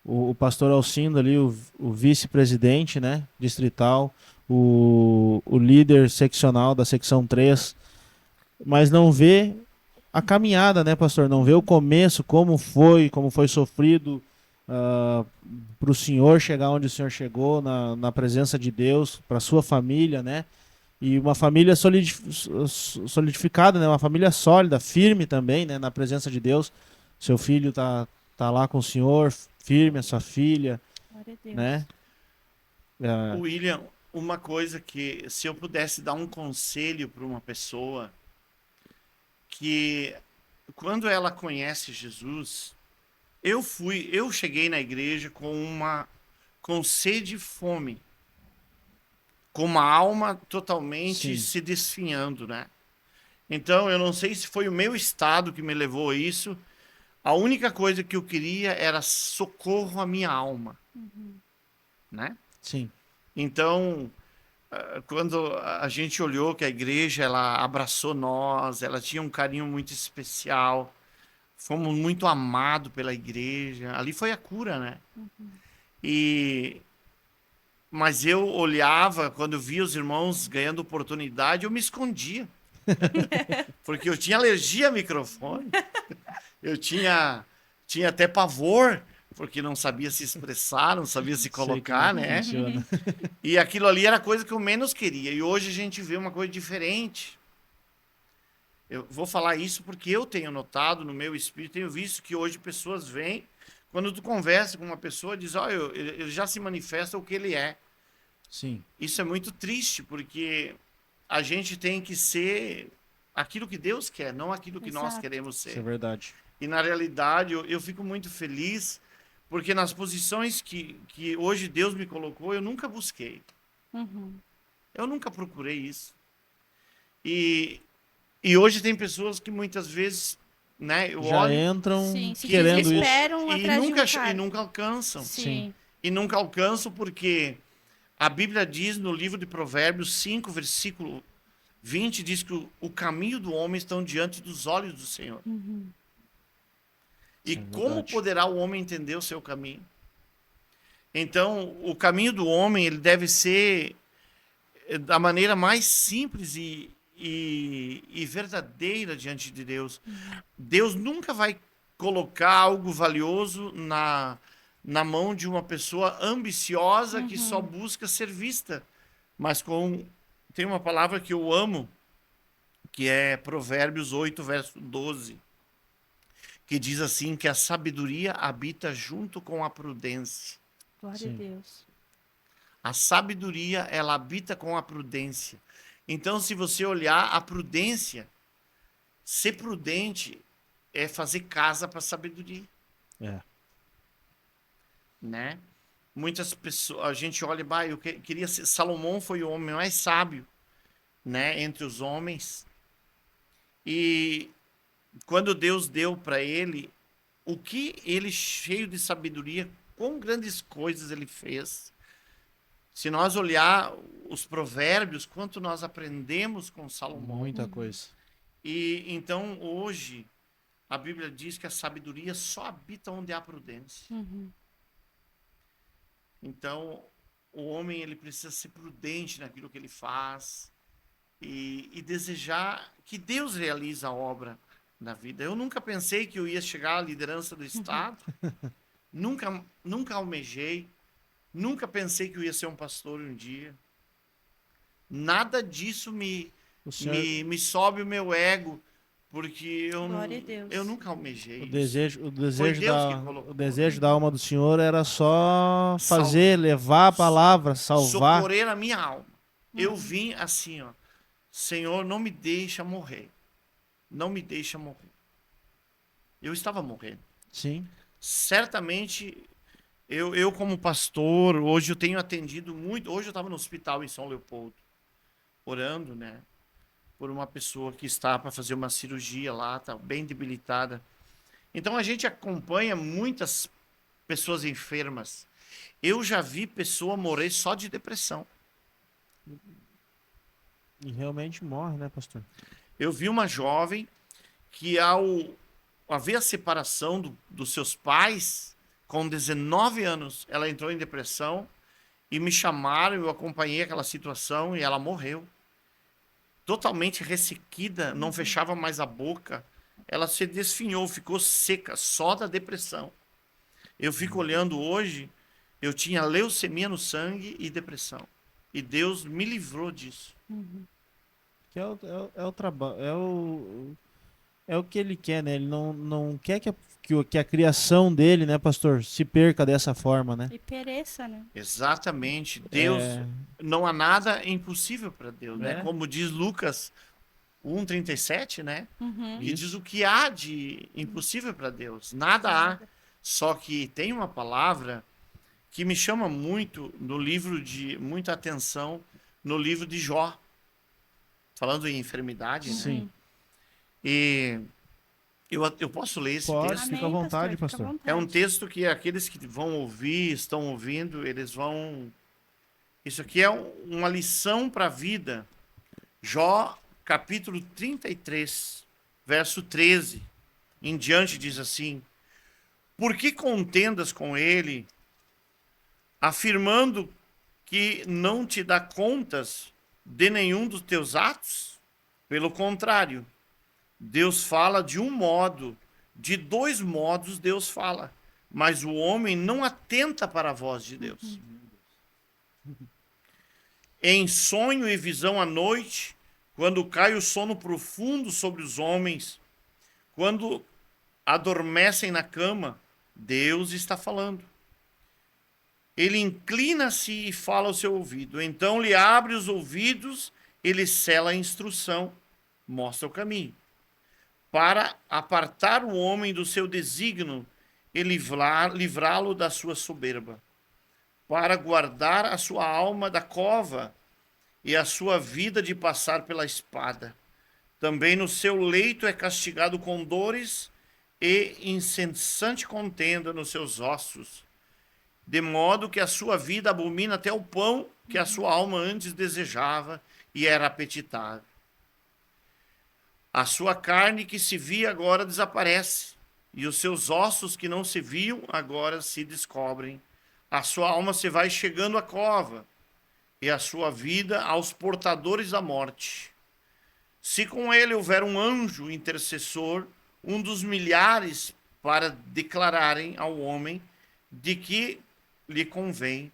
o pastor Alcindo ali, o vice-presidente, né, distrital, o líder seccional da secção 3, mas não vê a caminhada, né, pastor? Não vê o começo, como foi sofrido para o senhor chegar onde o senhor chegou, na presença de Deus, para sua família, né? E uma família solidificada, né? Uma família sólida, firme também, né? Na presença de Deus. Seu filho tá lá com o senhor, firme, a sua filha. Glória a Deus. Né? William, uma coisa que, se eu pudesse dar um conselho para uma pessoa, que quando ela conhece Jesus, eu cheguei na igreja com sede e fome, com uma alma totalmente se desfinhando, né? Então, eu não sei se foi o meu estado que me levou a isso. A única coisa que eu queria era socorro à minha alma, né? Sim. Então, quando a gente olhou que a igreja, ela abraçou nós, ela tinha um carinho muito especial, fomos muito amados pela igreja, ali foi a cura, né? Mas eu olhava, quando eu via os irmãos ganhando oportunidade, eu me escondia. Porque eu tinha alergia a microfone. Eu tinha até pavor, porque não sabia se expressar, não sabia se colocar, né? E aquilo ali era a coisa que eu menos queria. E hoje a gente vê uma coisa diferente. Eu vou falar isso porque eu tenho notado no meu espírito, tenho visto que hoje pessoas vêm, quando tu conversa com uma pessoa, diz, olha, ele já se manifesta o que ele é. Sim. Isso é muito triste, porque a gente tem que ser aquilo que Deus quer, não aquilo que nós queremos ser. Isso é verdade. E na realidade, eu fico muito feliz, porque nas posições que hoje Deus me colocou, eu nunca busquei. Eu nunca procurei isso. E hoje tem pessoas que muitas vezes, né, eu já olho, entram se querendo isso. E nunca alcançam. Sim. E nunca alcançam porque a Bíblia diz no livro de Provérbios 5, versículo 20, diz que o caminho do homem estão diante dos olhos do Senhor. E como poderá o homem entender o seu caminho? Então, o caminho do homem, ele deve ser da maneira mais simples e verdadeira diante de Deus. Deus nunca vai colocar algo valioso na mão de uma pessoa ambiciosa que só busca ser vista. mas tem uma palavra que eu amo, que é Provérbios 8, verso 12, que diz assim, que a sabedoria habita junto com a prudência. Glória Sim. a Deus. A sabedoria, ela habita com a prudência. Então, se você olhar a prudência, ser prudente é fazer casa para a sabedoria, É. né? Muitas pessoas, a gente olha, bah, eu queria ser, Salomão foi o homem mais sábio, né, entre os homens. E quando Deus deu para ele, o que ele, cheio de sabedoria, quão grandes coisas ele fez. Se nós olhar os provérbios, quanto nós aprendemos com Salomão. Muita coisa. E então hoje a Bíblia diz que a sabedoria só habita onde há prudência. Uhum. Então o homem ele precisa ser prudente naquilo que ele faz e desejar que Deus realize a obra na vida. Eu nunca pensei que eu ia chegar à liderança do Estado. Nunca almejei. Nunca pensei que eu ia ser um pastor um dia. Nada disso O senhor, me sobe o meu ego, porque Glória a Deus. eu nunca almejei o isso. desejo, Foi Deus que colocou. o desejo da alma do senhor era só Salve. fazer, levar a palavra, salvar. Socorrer a minha alma. Eu vim assim, ó. Senhor, não me deixa morrer. Não me deixa morrer. Eu estava morrendo. Sim. Certamente, eu como pastor, hoje eu tenho atendido muito. Hoje eu estava no hospital em São Leopoldo, orando, né? Por uma pessoa que está para fazer uma cirurgia lá, está bem debilitada. Então a gente acompanha muitas pessoas enfermas. Eu já vi pessoa morrer só de depressão. E realmente morre, né, pastor? Eu vi uma jovem que ao haver a separação dos seus pais, com 19 anos, ela entrou em depressão e me chamaram, eu acompanhei aquela situação e ela morreu. Totalmente ressequida, não fechava mais a boca. Ela se desfinhou, ficou seca, só da depressão. Eu fico olhando hoje, eu tinha leucemia no sangue e depressão. E Deus me livrou disso. Que é o trabalho, é o que ele quer, né? Ele não quer que a criação dele, né, pastor, se perca dessa forma, né? E pereça, né? Exatamente. Deus, não há nada impossível para Deus, né? Como diz Lucas 1:37, né? Que diz o que há de impossível para Deus. Nada há. Só que tem uma palavra que me chama muito no livro de muita atenção no livro de Jó, falando em enfermidade, né? Sim. E eu posso ler esse Pode, texto? fica à vontade, fica à pastor. vontade. É um texto que aqueles que vão ouvir, estão ouvindo, eles vão... Isso aqui é uma lição para a vida. Jó, capítulo 33, verso 13 em diante, diz assim: por que contendas com ele, afirmando que não te dá contas de nenhum dos teus atos? Pelo contrário, Deus fala de um modo, de dois modos Deus fala, mas o homem não atenta para a voz de Deus. Em sonho e visão à noite, quando cai o sono profundo sobre os homens, quando adormecem na cama, Deus está falando. Ele inclina-se e fala ao seu ouvido. Então lhe abre os ouvidos, ele sela a instrução, mostra o caminho, para apartar o homem do seu desígnio e livrá-lo da sua soberba, para guardar a sua alma da cova e a sua vida de passar pela espada. Também no seu leito é castigado com dores e incessante contenda nos seus ossos, de modo que a sua vida abomina até o pão que a sua alma antes desejava e era apetitável. A sua carne que se via agora desaparece, e os seus ossos que não se viam agora se descobrem. A sua alma se vai chegando à cova, e a sua vida aos portadores da morte. Se com ele houver um anjo intercessor, um dos milhares, para declararem ao homem de que lhe convém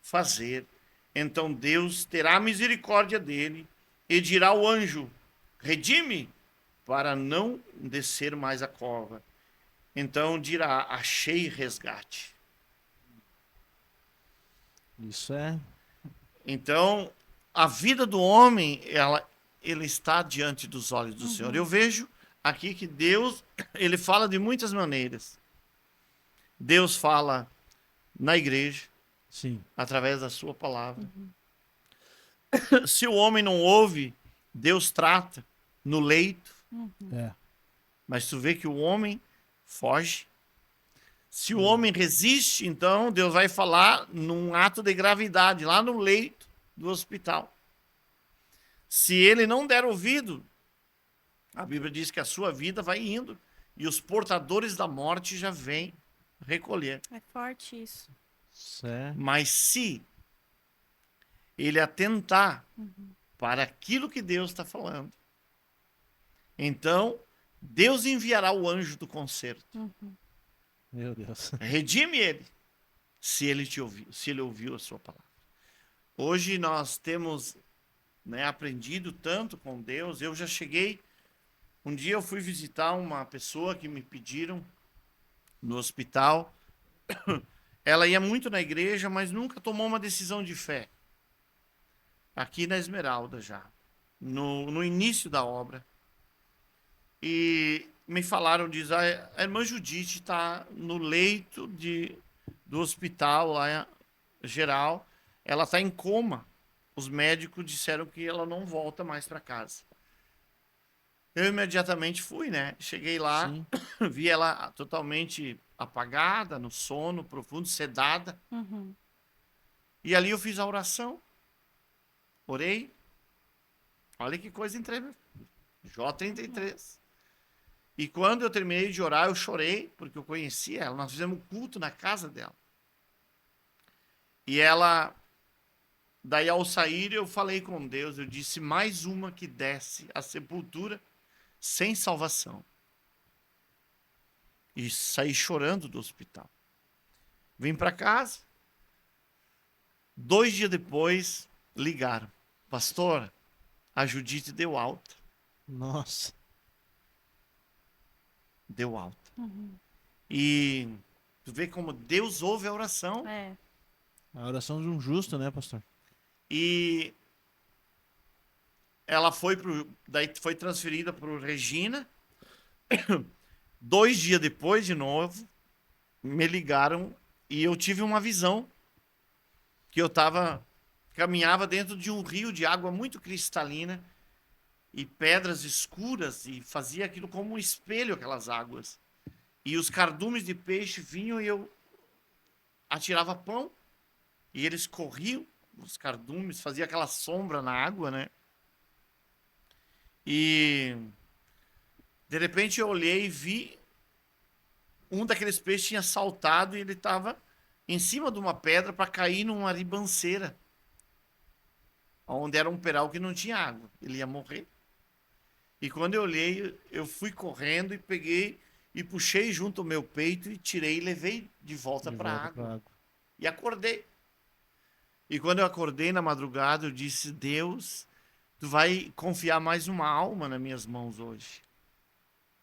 fazer então Deus terá misericórdia dele e dirá ao anjo: redime, para não descer mais a cova. Então dirá: achei resgate. Isso é. Então, a vida do homem, ele está diante dos olhos do Senhor. Eu vejo aqui que Deus, ele fala de muitas maneiras. Deus fala na igreja, Sim. através da sua palavra. Se o homem não ouve, Deus trata no leito. É. Mas tu vê que o homem foge. Se o homem resiste, então Deus vai falar num ato de gravidade, lá no leito do hospital. Se ele não der ouvido, a Bíblia diz que a sua vida vai indo e os portadores da morte já vêm recolher. É forte isso. Certo. Mas se ele atentar para aquilo que Deus está falando, então Deus enviará o anjo do conserto. Meu Deus. Redime ele, se ele te ouviu, se ele ouviu a sua palavra. Hoje nós temos, né, aprendido tanto com Deus. Eu já cheguei, um dia eu fui visitar uma pessoa que me pediram no hospital. Ela ia muito na igreja, mas nunca tomou uma decisão de fé. Aqui na Esmeralda já, no início da obra. E me falaram, diz, a irmã Judite está no leito do hospital lá geral, ela está em coma. Os médicos disseram que ela não volta mais para casa. Eu imediatamente fui, né? Cheguei lá, Sim. vi ela totalmente apagada, no sono profundo, sedada. E ali eu fiz a oração. Orei. Olha que coisa incrível. Jó 33. E quando eu terminei de orar, eu chorei, porque eu conhecia ela. Nós fizemos um culto na casa dela. E ela, daí ao sair, eu falei com Deus, eu disse: mais uma que desce à sepultura sem salvação. E saí chorando do hospital. Vim para casa. 2 dias depois, ligaram: pastor, a Judite deu alta. Nossa. Deu alta. E tu vê como Deus ouve a oração. É. A oração de um justo, né, pastor? E ela daí foi transferida para o Regina. 2 dias depois, de novo, me ligaram e eu tive uma visão que eu caminhava dentro de um rio de água muito cristalina e pedras escuras, e fazia aquilo como um espelho, aquelas águas. E os cardumes de peixe vinham e eu atirava pão e eles corriam, os cardumes, fazia aquela sombra na água, né? E de repente eu olhei e vi um daqueles peixes tinha saltado e ele estava em cima de uma pedra para cair numa ribanceira, onde era um peral que não tinha água. Ele ia morrer. E quando eu olhei, eu fui correndo e peguei e puxei junto ao meu peito e tirei e levei de volta para a água. E acordei. E quando eu acordei na madrugada, eu disse: Deus, tu vai confiar mais uma alma nas minhas mãos hoje.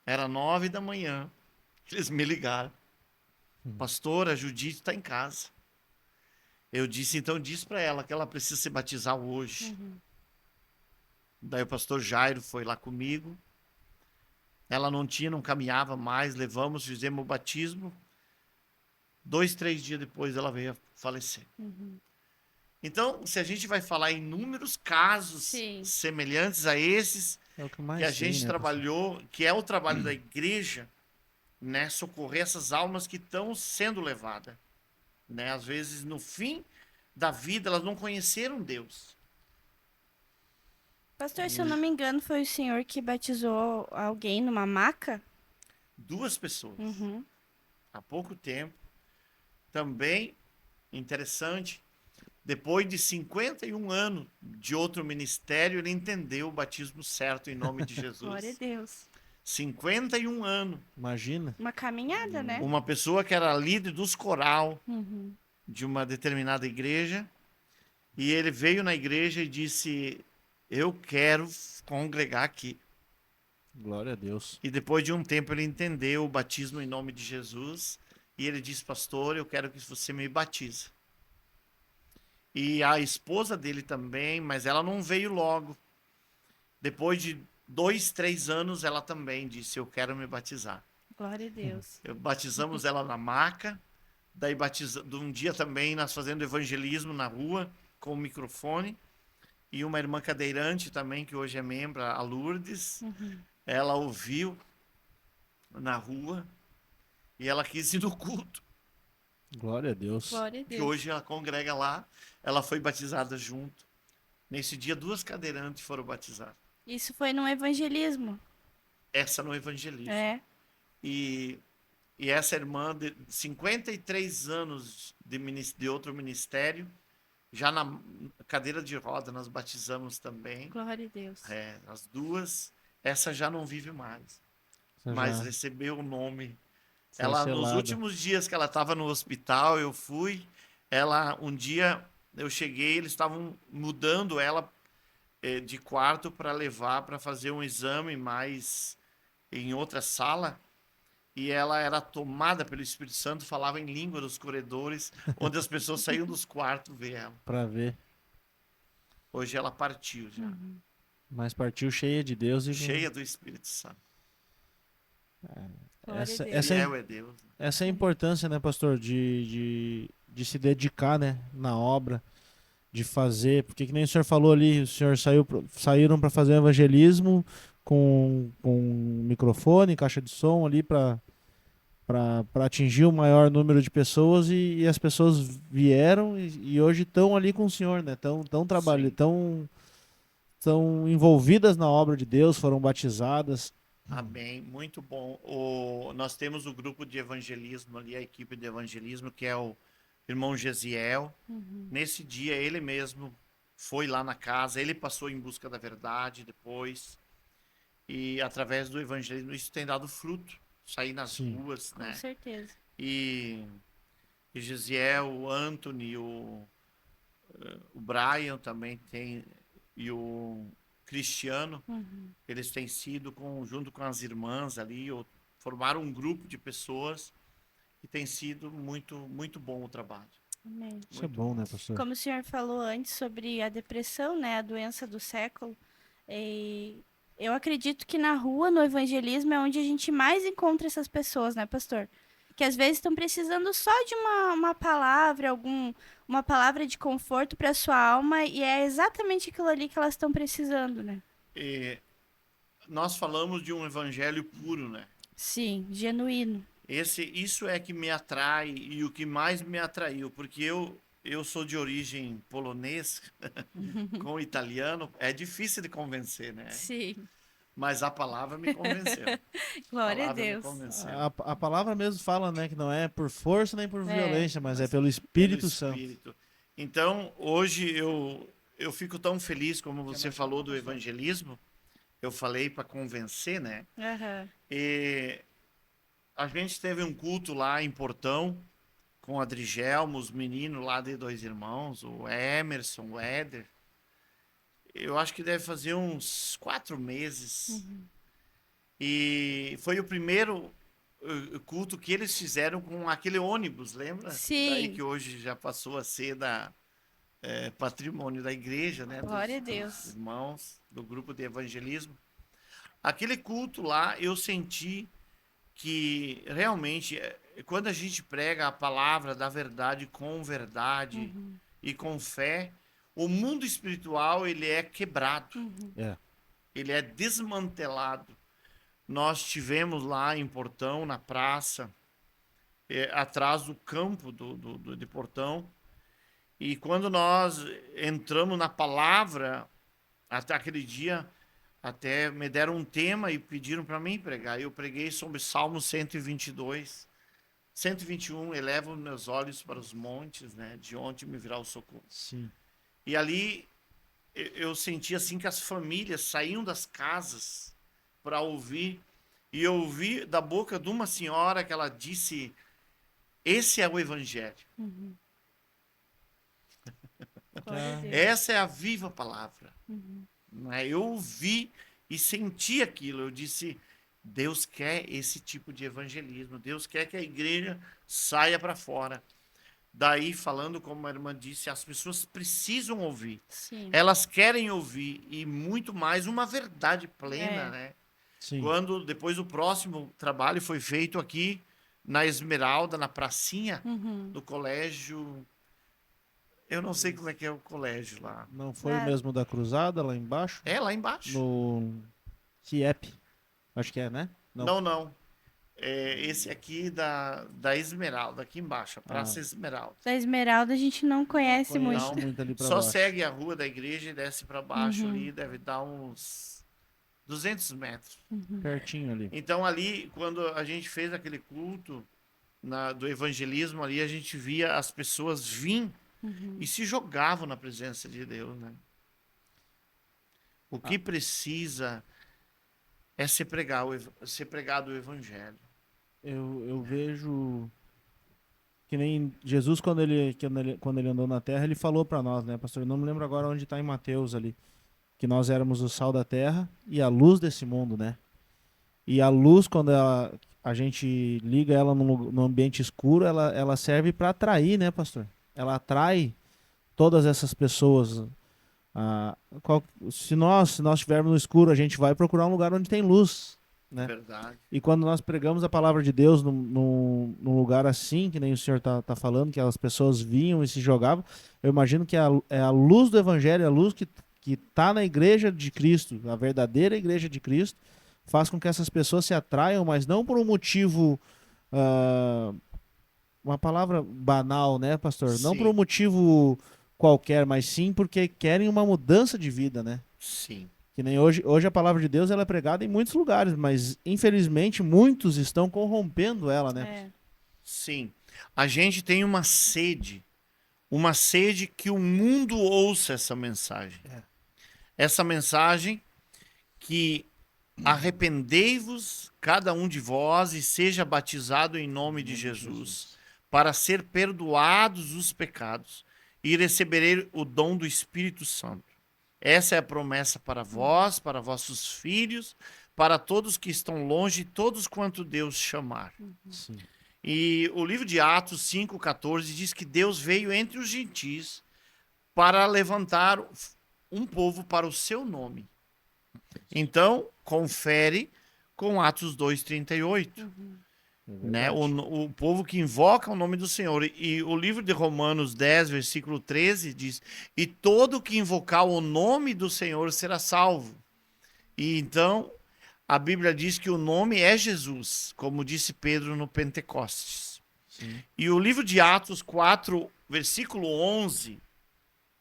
Era 9 da manhã. Eles me ligaram: pastor, a Judite está em casa. Eu disse: então diz para ela que ela precisa se batizar hoje. Daí o pastor Jairo foi lá comigo. Ela não caminhava mais, levamos, fizemos o batismo. 2, 3 dias depois ela veio a falecer. Então, se a gente vai falar em inúmeros casos semelhantes a esses, é o que mais que a gente tem, né, trabalhou, que é o trabalho da igreja, né, socorrer essas almas que estão sendo levadas, né? Às vezes, no fim da vida, elas não conheceram Deus. Pastor, se eu não me engano, foi o senhor que batizou alguém numa maca? 2 pessoas. Há pouco tempo. Também, interessante, depois de 51 anos de outro ministério, ele entendeu o batismo certo em nome de Jesus. Glória a Deus. 51 anos. Imagina. Uma caminhada, né? Uma pessoa que era líder dos coral de uma determinada igreja. E ele veio na igreja e disse: eu quero congregar aqui. Glória a Deus. E depois de um tempo ele entendeu o batismo em nome de Jesus. E ele disse: pastor, eu quero que você me batize. E a esposa dele também, mas ela não veio logo. Depois de 2, 3 anos, ela também disse: eu quero me batizar. Glória a Deus. Batizamos ela na maca. Daí, um dia também, nós fazendo evangelismo na rua, com o microfone. E uma irmã cadeirante também, que hoje é membro, a Lourdes. Ela ouviu na rua e ela quis ir no culto. Glória a Deus. Glória a Que Deus. hoje ela congrega lá. Ela foi batizada junto. Nesse dia, 2 cadeirantes foram batizadas. Isso foi no evangelismo. Essa no evangelismo. É. E essa irmã, de 53 anos de outro ministério, já na cadeira de roda, nós batizamos também. Glória a Deus. As duas. Essa já não vive mais. Essa Mas já recebeu o nome. foi Ela, nos selada. últimos dias que ela estava no hospital, eu fui. Um dia, eu cheguei, eles estavam mudando ela de quarto para levar para fazer um exame mais em outra sala. E ela era tomada pelo Espírito Santo, falava em língua nos corredores, onde as pessoas saíam dos quartos ver ela. Para ver. Hoje ela partiu já, Mas partiu cheia de Deus e cheia do Espírito Santo. Glória a Deus. Fiel é Deus. essa é a importância, né, pastor, de se dedicar, né, na obra, de fazer, porque que nem o senhor falou ali, o senhor saíram para fazer um evangelismo com microfone, caixa de som ali para atingir o maior número de pessoas e as pessoas vieram e hoje estão ali com o senhor, né, tão trabalhando, estão envolvidas na obra de Deus, foram batizadas. Amém, muito bom. Nós temos o grupo de evangelismo ali, a equipe de evangelismo, que é o irmão Gesiel. Nesse dia, ele mesmo foi lá na casa, ele passou em busca da verdade depois. E através do evangelismo, isso tem dado fruto. Sair nas ruas, Com né? certeza. E Gesiel, o Anthony, o Brian também tem, e o Cristiano, eles têm sido, junto com as irmãs ali, formaram um grupo de pessoas e tem sido muito, muito bom o trabalho. Amém. Isso é bom, né, pastor? Como o senhor falou antes sobre a depressão, né, a doença do século, eu acredito que na rua, no evangelismo, é onde a gente mais encontra essas pessoas, né, pastor? Que às vezes estão precisando só de uma palavra, uma palavra de conforto para sua alma, e é exatamente aquilo ali que elas estão precisando, né? Nós falamos de um evangelho puro, né? Sim, genuíno. Isso é que me atrai e o que mais me atraiu, porque eu sou de origem polonês, com italiano, é difícil de convencer, né? Sim. Mas a palavra me convenceu. Glória a Deus. A palavra mesmo fala, né, que não é por força nem por violência, mas é pelo Espírito Santo. Então, hoje eu fico tão feliz, como você falou do evangelismo, eu falei para convencer, né? E a gente teve um culto lá em Portão, com o Adrigelmo, os meninos lá de Dois Irmãos, o Emerson, o Éder. Eu acho que deve fazer uns 4 meses. E foi o primeiro culto que eles fizeram com aquele ônibus, lembra? Sim. Daí que hoje já passou a ser patrimônio da igreja, né? Glória a Deus. Dos irmãos, do grupo de evangelismo. Aquele culto lá, eu senti que realmente, quando a gente prega a palavra da verdade com verdade e com fé, o mundo espiritual, ele é quebrado. Ele é desmantelado. Nós tivemos lá em Portão, na praça, atrás do campo de Portão, e quando nós entramos na palavra, até aquele dia, até me deram um tema e pediram para mim pregar. Eu preguei sobre Salmo 122, 121, elevo meus olhos para os montes, né? De onde me virá o socorro. Sim. E ali eu senti assim que as famílias saíam das casas para ouvir. E eu ouvi da boca de uma senhora que ela disse: esse é o evangelho. Glória a Deus. Essa é a viva palavra. Né? Eu ouvi e senti aquilo. Eu disse, Deus quer esse tipo de evangelismo. Deus quer que a igreja saia para fora. Daí, falando como a irmã disse, as pessoas precisam ouvir. Sim. Elas querem ouvir. E muito mais uma verdade plena, É. né? Sim. Quando depois o próximo trabalho foi feito aqui na Esmeralda, na pracinha do colégio. Eu não sei como é que é o colégio lá. Não foi Ah. o mesmo da Cruzada, lá embaixo? É, lá embaixo. No CIEP. Acho que é, né? Não. É esse aqui da Esmeralda, aqui embaixo, a Praça Ah. Esmeralda. Da Esmeralda a gente não conhece Conheço muito. muito ali pra Só baixo. segue a rua da igreja e desce para baixo ali, deve dar uns 200 metros. Pertinho ali. Então ali, quando a gente fez aquele culto do evangelismo ali, a gente via as pessoas vir e se jogavam na presença de Deus, né? O que precisa é ser pregado o evangelho. Eu vejo que nem Jesus, quando ele andou na terra, ele falou pra nós, né, pastor? Eu não me lembro agora onde tá em Mateus ali. Que nós éramos o sal da terra e a luz desse mundo, né? E a luz, quando a gente liga ela no ambiente escuro, ela serve para atrair, né, pastor? Ela atrai todas essas pessoas. Se nós estivermos no escuro, a gente vai procurar um lugar onde tem luz, né? Verdade. E quando nós pregamos a palavra de Deus num lugar assim, que nem o senhor tá falando, que as pessoas vinham e se jogavam, eu imagino que é a luz do evangelho, a luz que está na igreja de Cristo, a verdadeira igreja de Cristo, faz com que essas pessoas se atraiam, mas não por um motivo, uma palavra banal, né, pastor? Não Sim. por um motivo qualquer, mas sim porque querem uma mudança de vida, né? Sim. Que nem hoje a palavra de Deus ela é pregada em muitos lugares, mas infelizmente muitos estão corrompendo ela, né? É. Sim. A gente tem uma sede que o mundo ouça essa mensagem. Essa mensagem que arrependei-vos cada um de vós e seja batizado em nome de Jesus, para ser perdoados os pecados e receberei o dom do Espírito Santo. Essa é a promessa para vós, para vossos filhos, para todos que estão longe, todos quanto Deus chamar. Sim. E o livro de Atos 5,14 diz que Deus veio entre os gentis para levantar um povo para o seu nome. Então, confere com Atos 2,38. Né? O povo que invoca o nome do Senhor. E o livro de Romanos 10, versículo 13 diz: e todo que invocar o nome do Senhor será salvo. E então a Bíblia diz que o nome é Jesus, como disse Pedro no Pentecostes. Sim. E o livro de Atos 4, versículo 11,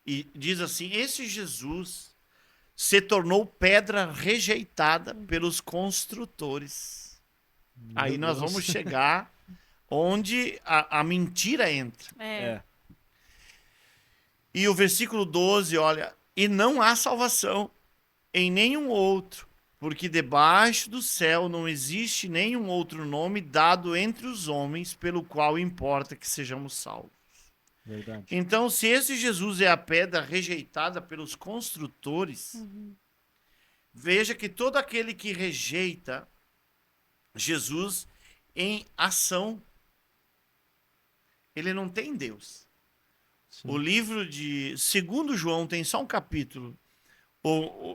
e diz assim: esse Jesus se tornou pedra rejeitada pelos construtores. Aí nós vamos chegar onde a mentira entra. É. E o versículo 12, olha, e não há salvação em nenhum outro, porque debaixo do céu não existe nenhum outro nome dado entre os homens pelo qual importa que sejamos salvos. Verdade. Então, se esse Jesus é a pedra rejeitada pelos construtores, veja que todo aquele que rejeita Jesus em ação, ele não tem Deus. Sim. O livro de 2 João tem só um capítulo,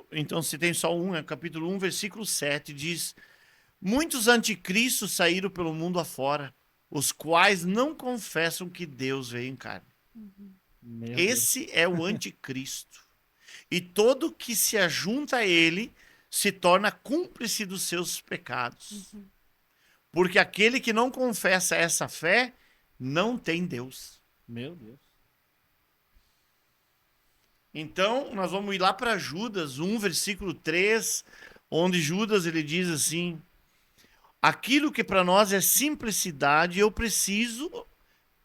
então se tem só um, é capítulo 1, versículo 7, diz: muitos anticristos saíram pelo mundo afora, os quais não confessam que Deus veio em carne. Meu Esse é o anticristo. E todo que se ajunta a ele se torna cúmplice dos seus pecados. Porque aquele que não confessa essa fé não tem Deus. Meu Deus. Então, nós vamos ir lá para Judas 1, versículo 3, onde Judas ele diz assim: aquilo que para nós é simplicidade, eu preciso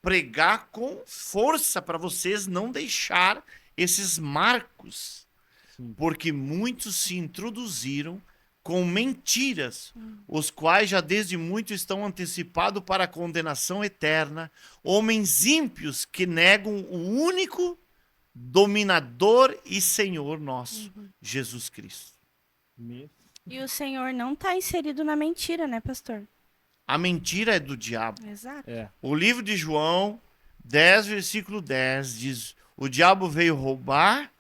pregar com força para vocês não deixar esses marcos. Sim. Porque muitos se introduziram com mentiras, os quais já desde muito estão antecipados para a condenação eterna, homens ímpios que negam o único dominador e Senhor nosso, Jesus Cristo. E o Senhor não está inserido na mentira, né, pastor? A mentira é do diabo. Exato. O livro de João 10, versículo 10 diz: o diabo veio roubar,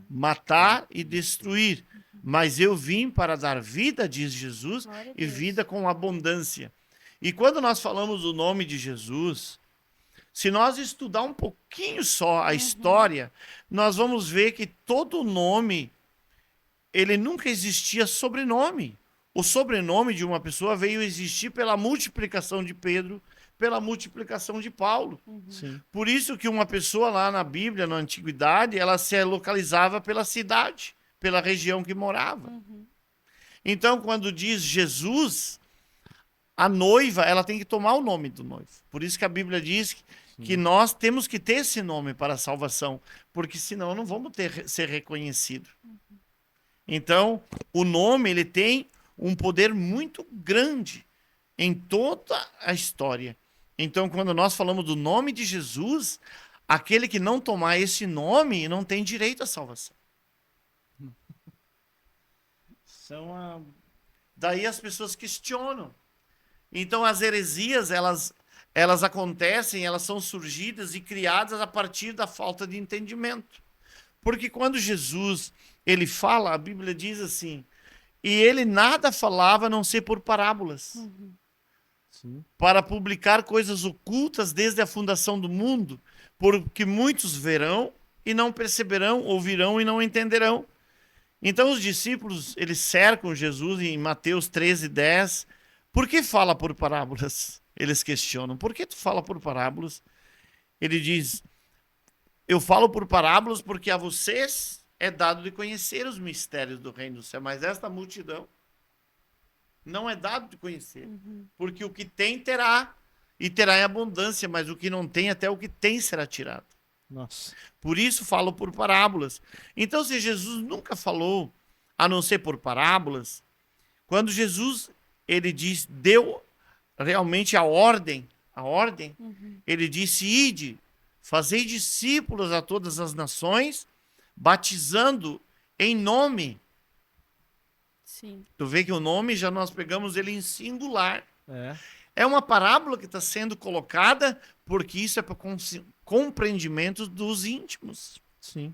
matar e destruir, mas eu vim para dar vida, diz Jesus, Glória a e Deus. vida com abundância. E quando nós falamos o nome de Jesus, se nós estudar um pouquinho só a história, nós vamos ver que todo nome, ele nunca existia sobrenome. O sobrenome de uma pessoa veio existir pela multiplicação de Pedro, pela multiplicação de Paulo. Sim. Por isso que uma pessoa lá na Bíblia, na Antiguidade, ela se localizava pela cidade, pela região que morava. Então, quando diz Jesus, a noiva, ela tem que tomar o nome do noivo. Por isso que a Bíblia diz que nós temos que ter esse nome para a salvação, porque senão não vamos ser reconhecidos. Então, o nome, ele tem um poder muito grande em toda a história. Então, quando nós falamos do nome de Jesus, aquele que não tomar esse nome não tem direito à salvação. Daí as pessoas questionam. Então, as heresias, elas acontecem, elas são surgidas e criadas a partir da falta de entendimento. Porque quando Jesus, ele fala, a Bíblia diz assim, e ele nada falava a não ser por parábolas, para publicar coisas ocultas desde a fundação do mundo, porque muitos verão e não perceberão, ouvirão e não entenderão. Então os discípulos, eles cercam Jesus em Mateus 13:10. Por que fala por parábolas? Eles questionam. Por que tu fala por parábolas? Ele diz, eu falo por parábolas porque a vocês é dado de conhecer os mistérios do reino do céu, mas esta multidão não é dado de conhecer. Porque o que tem terá, e terá em abundância, mas o que não tem, até o que tem será tirado. Nossa. Por isso falo por parábolas. Então, se Jesus nunca falou, a não ser por parábolas, quando Jesus, ele diz, deu realmente a ordem, ele disse, ide, fazei discípulos a todas as nações, batizando em nome. Sim. Tu vê que o nome, já nós pegamos ele em singular. É. É uma parábola que está sendo colocada, porque isso é para compreendimento dos íntimos. Sim.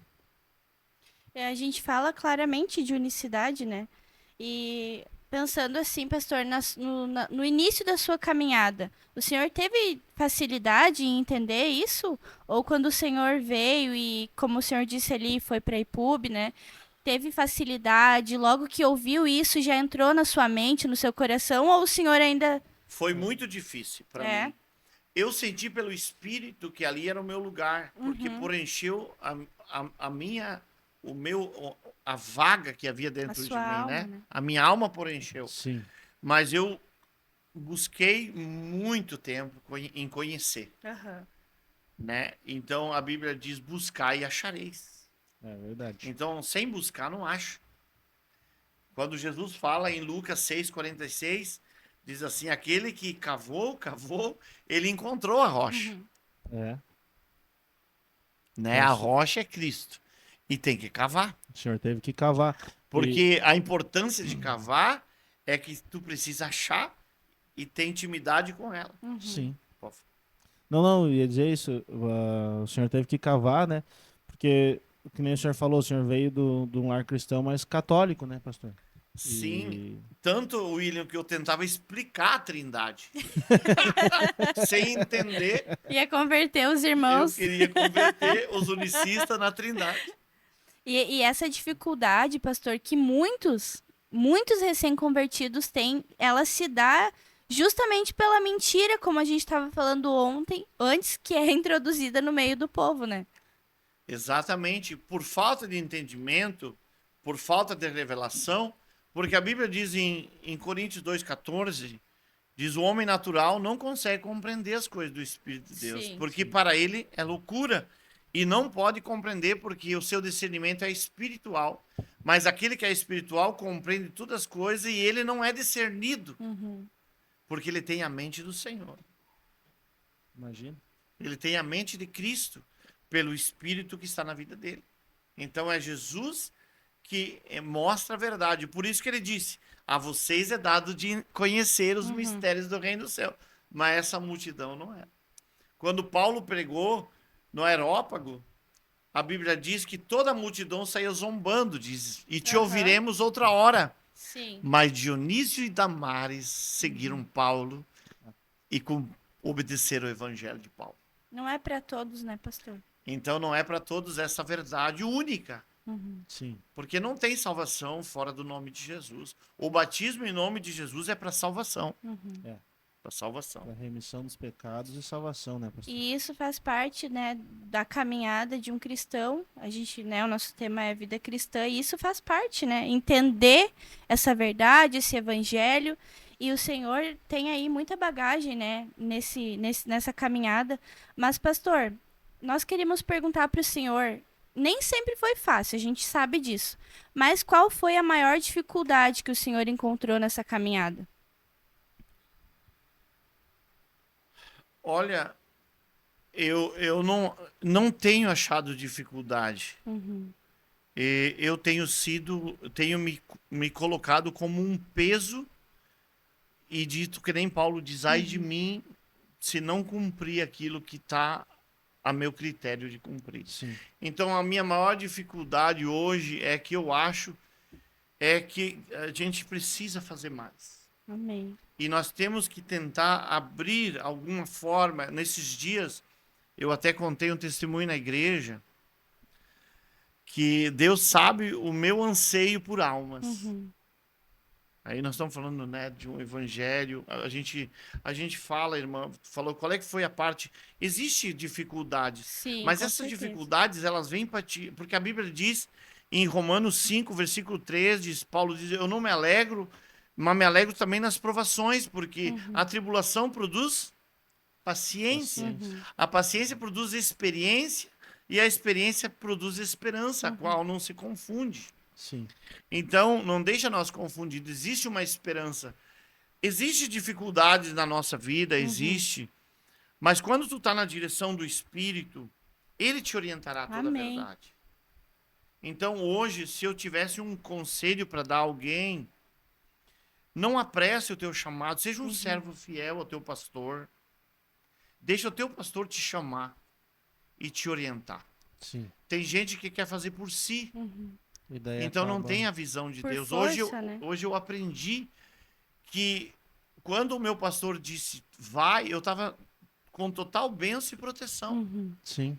A gente fala claramente de unicidade, né? E pensando assim, pastor, no início da sua caminhada, o senhor teve facilidade em entender isso? Ou quando o senhor veio e, como o senhor disse ali, foi para a IPUB, né? Teve facilidade, logo que ouviu isso, já entrou na sua mente, no seu coração, ou o senhor ainda... Foi muito difícil para mim. Eu senti pelo Espírito que ali era o meu lugar, porque preencheu a vaga que havia dentro de mim, alma, né? A minha alma preencheu. Sim. Mas eu busquei muito tempo em conhecer, né? Então a Bíblia diz, buscar e achareis. É verdade. Então, sem buscar, não acho. Quando Jesus fala em Lucas 6,46, diz assim, aquele que cavou, ele encontrou a rocha. É. Né? A rocha é Cristo. E tem que cavar. O senhor teve que cavar. Porque a importância de cavar é que tu precisa achar e ter intimidade com ela. Sim. Não, ia dizer isso. O senhor teve que cavar, né? Porque, que nem o senhor falou, o senhor veio de um lar cristão, mas católico, né, pastor? Sim. Tanto, William, que eu tentava explicar a Trindade. Sem entender. Ia converter os irmãos. Eu queria converter os unicistas na Trindade. E essa dificuldade, pastor, que muitos recém-convertidos têm, ela se dá justamente pela mentira, como a gente estava falando antes, que é introduzida no meio do povo, né? Exatamente. Por falta de entendimento, por falta de revelação, porque a Bíblia diz em Coríntios 2,14, diz o homem natural não consegue compreender as coisas do Espírito de Deus, porque para ele é loucura. E não pode compreender porque o seu discernimento é espiritual. Mas aquele que é espiritual compreende todas as coisas e ele não é discernido. Porque ele tem a mente do Senhor. Imagina. Ele tem a mente de Cristo. pelo Espírito que está na vida dele. Então é Jesus que mostra a verdade. Por isso que ele disse: a vocês é dado de conhecer os mistérios do reino do céu. Mas essa multidão não é. Quando Paulo pregou no Areópago, a Bíblia diz que toda a multidão saía zombando, diz, e te ouviremos outra hora. Sim. Mas Dionísio e Damares seguiram Paulo e obedeceram o evangelho de Paulo. Não é para todos, né, pastor? Então não é para todos essa verdade única. Sim. Porque não tem salvação fora do nome de Jesus. O batismo em nome de Jesus é para salvação. É. Para salvação. Para remissão dos pecados e salvação, né, pastor? E isso faz parte, né, da caminhada de um cristão. A gente, né, o nosso tema é vida cristã, e isso faz parte, né, entender essa verdade, esse evangelho. E o Senhor tem aí muita bagagem, né, nessa caminhada. Mas, pastor, nós queríamos perguntar para o Senhor, nem sempre foi fácil, a gente sabe disso. Mas qual foi a maior dificuldade que o Senhor encontrou nessa caminhada? Olha, eu não tenho achado dificuldade. E eu tenho me colocado como um peso e dito que nem Paulo diz: ai de mim se não cumprir aquilo que está a meu critério de cumprir. Sim. Então a minha maior dificuldade hoje é que eu acho que a gente precisa fazer mais. Amém. E nós temos que tentar abrir alguma forma. Nesses dias, eu até contei um testemunho na igreja que Deus sabe o meu anseio por almas. Aí nós estamos falando, né, de um evangelho. A gente fala, irmã, falou qual é que foi a parte. Existe dificuldades, Sim, mas com essas certeza. dificuldades elas vêm para ti, porque a Bíblia diz em Romanos 5, versículo 3, Paulo diz: eu não me alegro, mas me alegro também nas provações, porque a tribulação produz paciência. A paciência produz experiência e a experiência produz esperança, a qual não se confunde. Sim. Então, não deixa nós confundidos. Existe uma esperança. Existe dificuldades na nossa vida, existe. Mas quando tu está na direção do Espírito, ele te orientará a toda a Amém. verdade. Então, hoje, se eu tivesse um conselho para dar a alguém, não apresse o teu chamado. Seja um servo fiel ao teu pastor. Deixa o teu pastor te chamar e te orientar. Sim. Tem gente que quer fazer por si. E daí Então não acaba- tem a visão de Por Deus. força, né? Hoje eu aprendi que quando o meu pastor disse vai, eu estava com total bênção e proteção. Sim.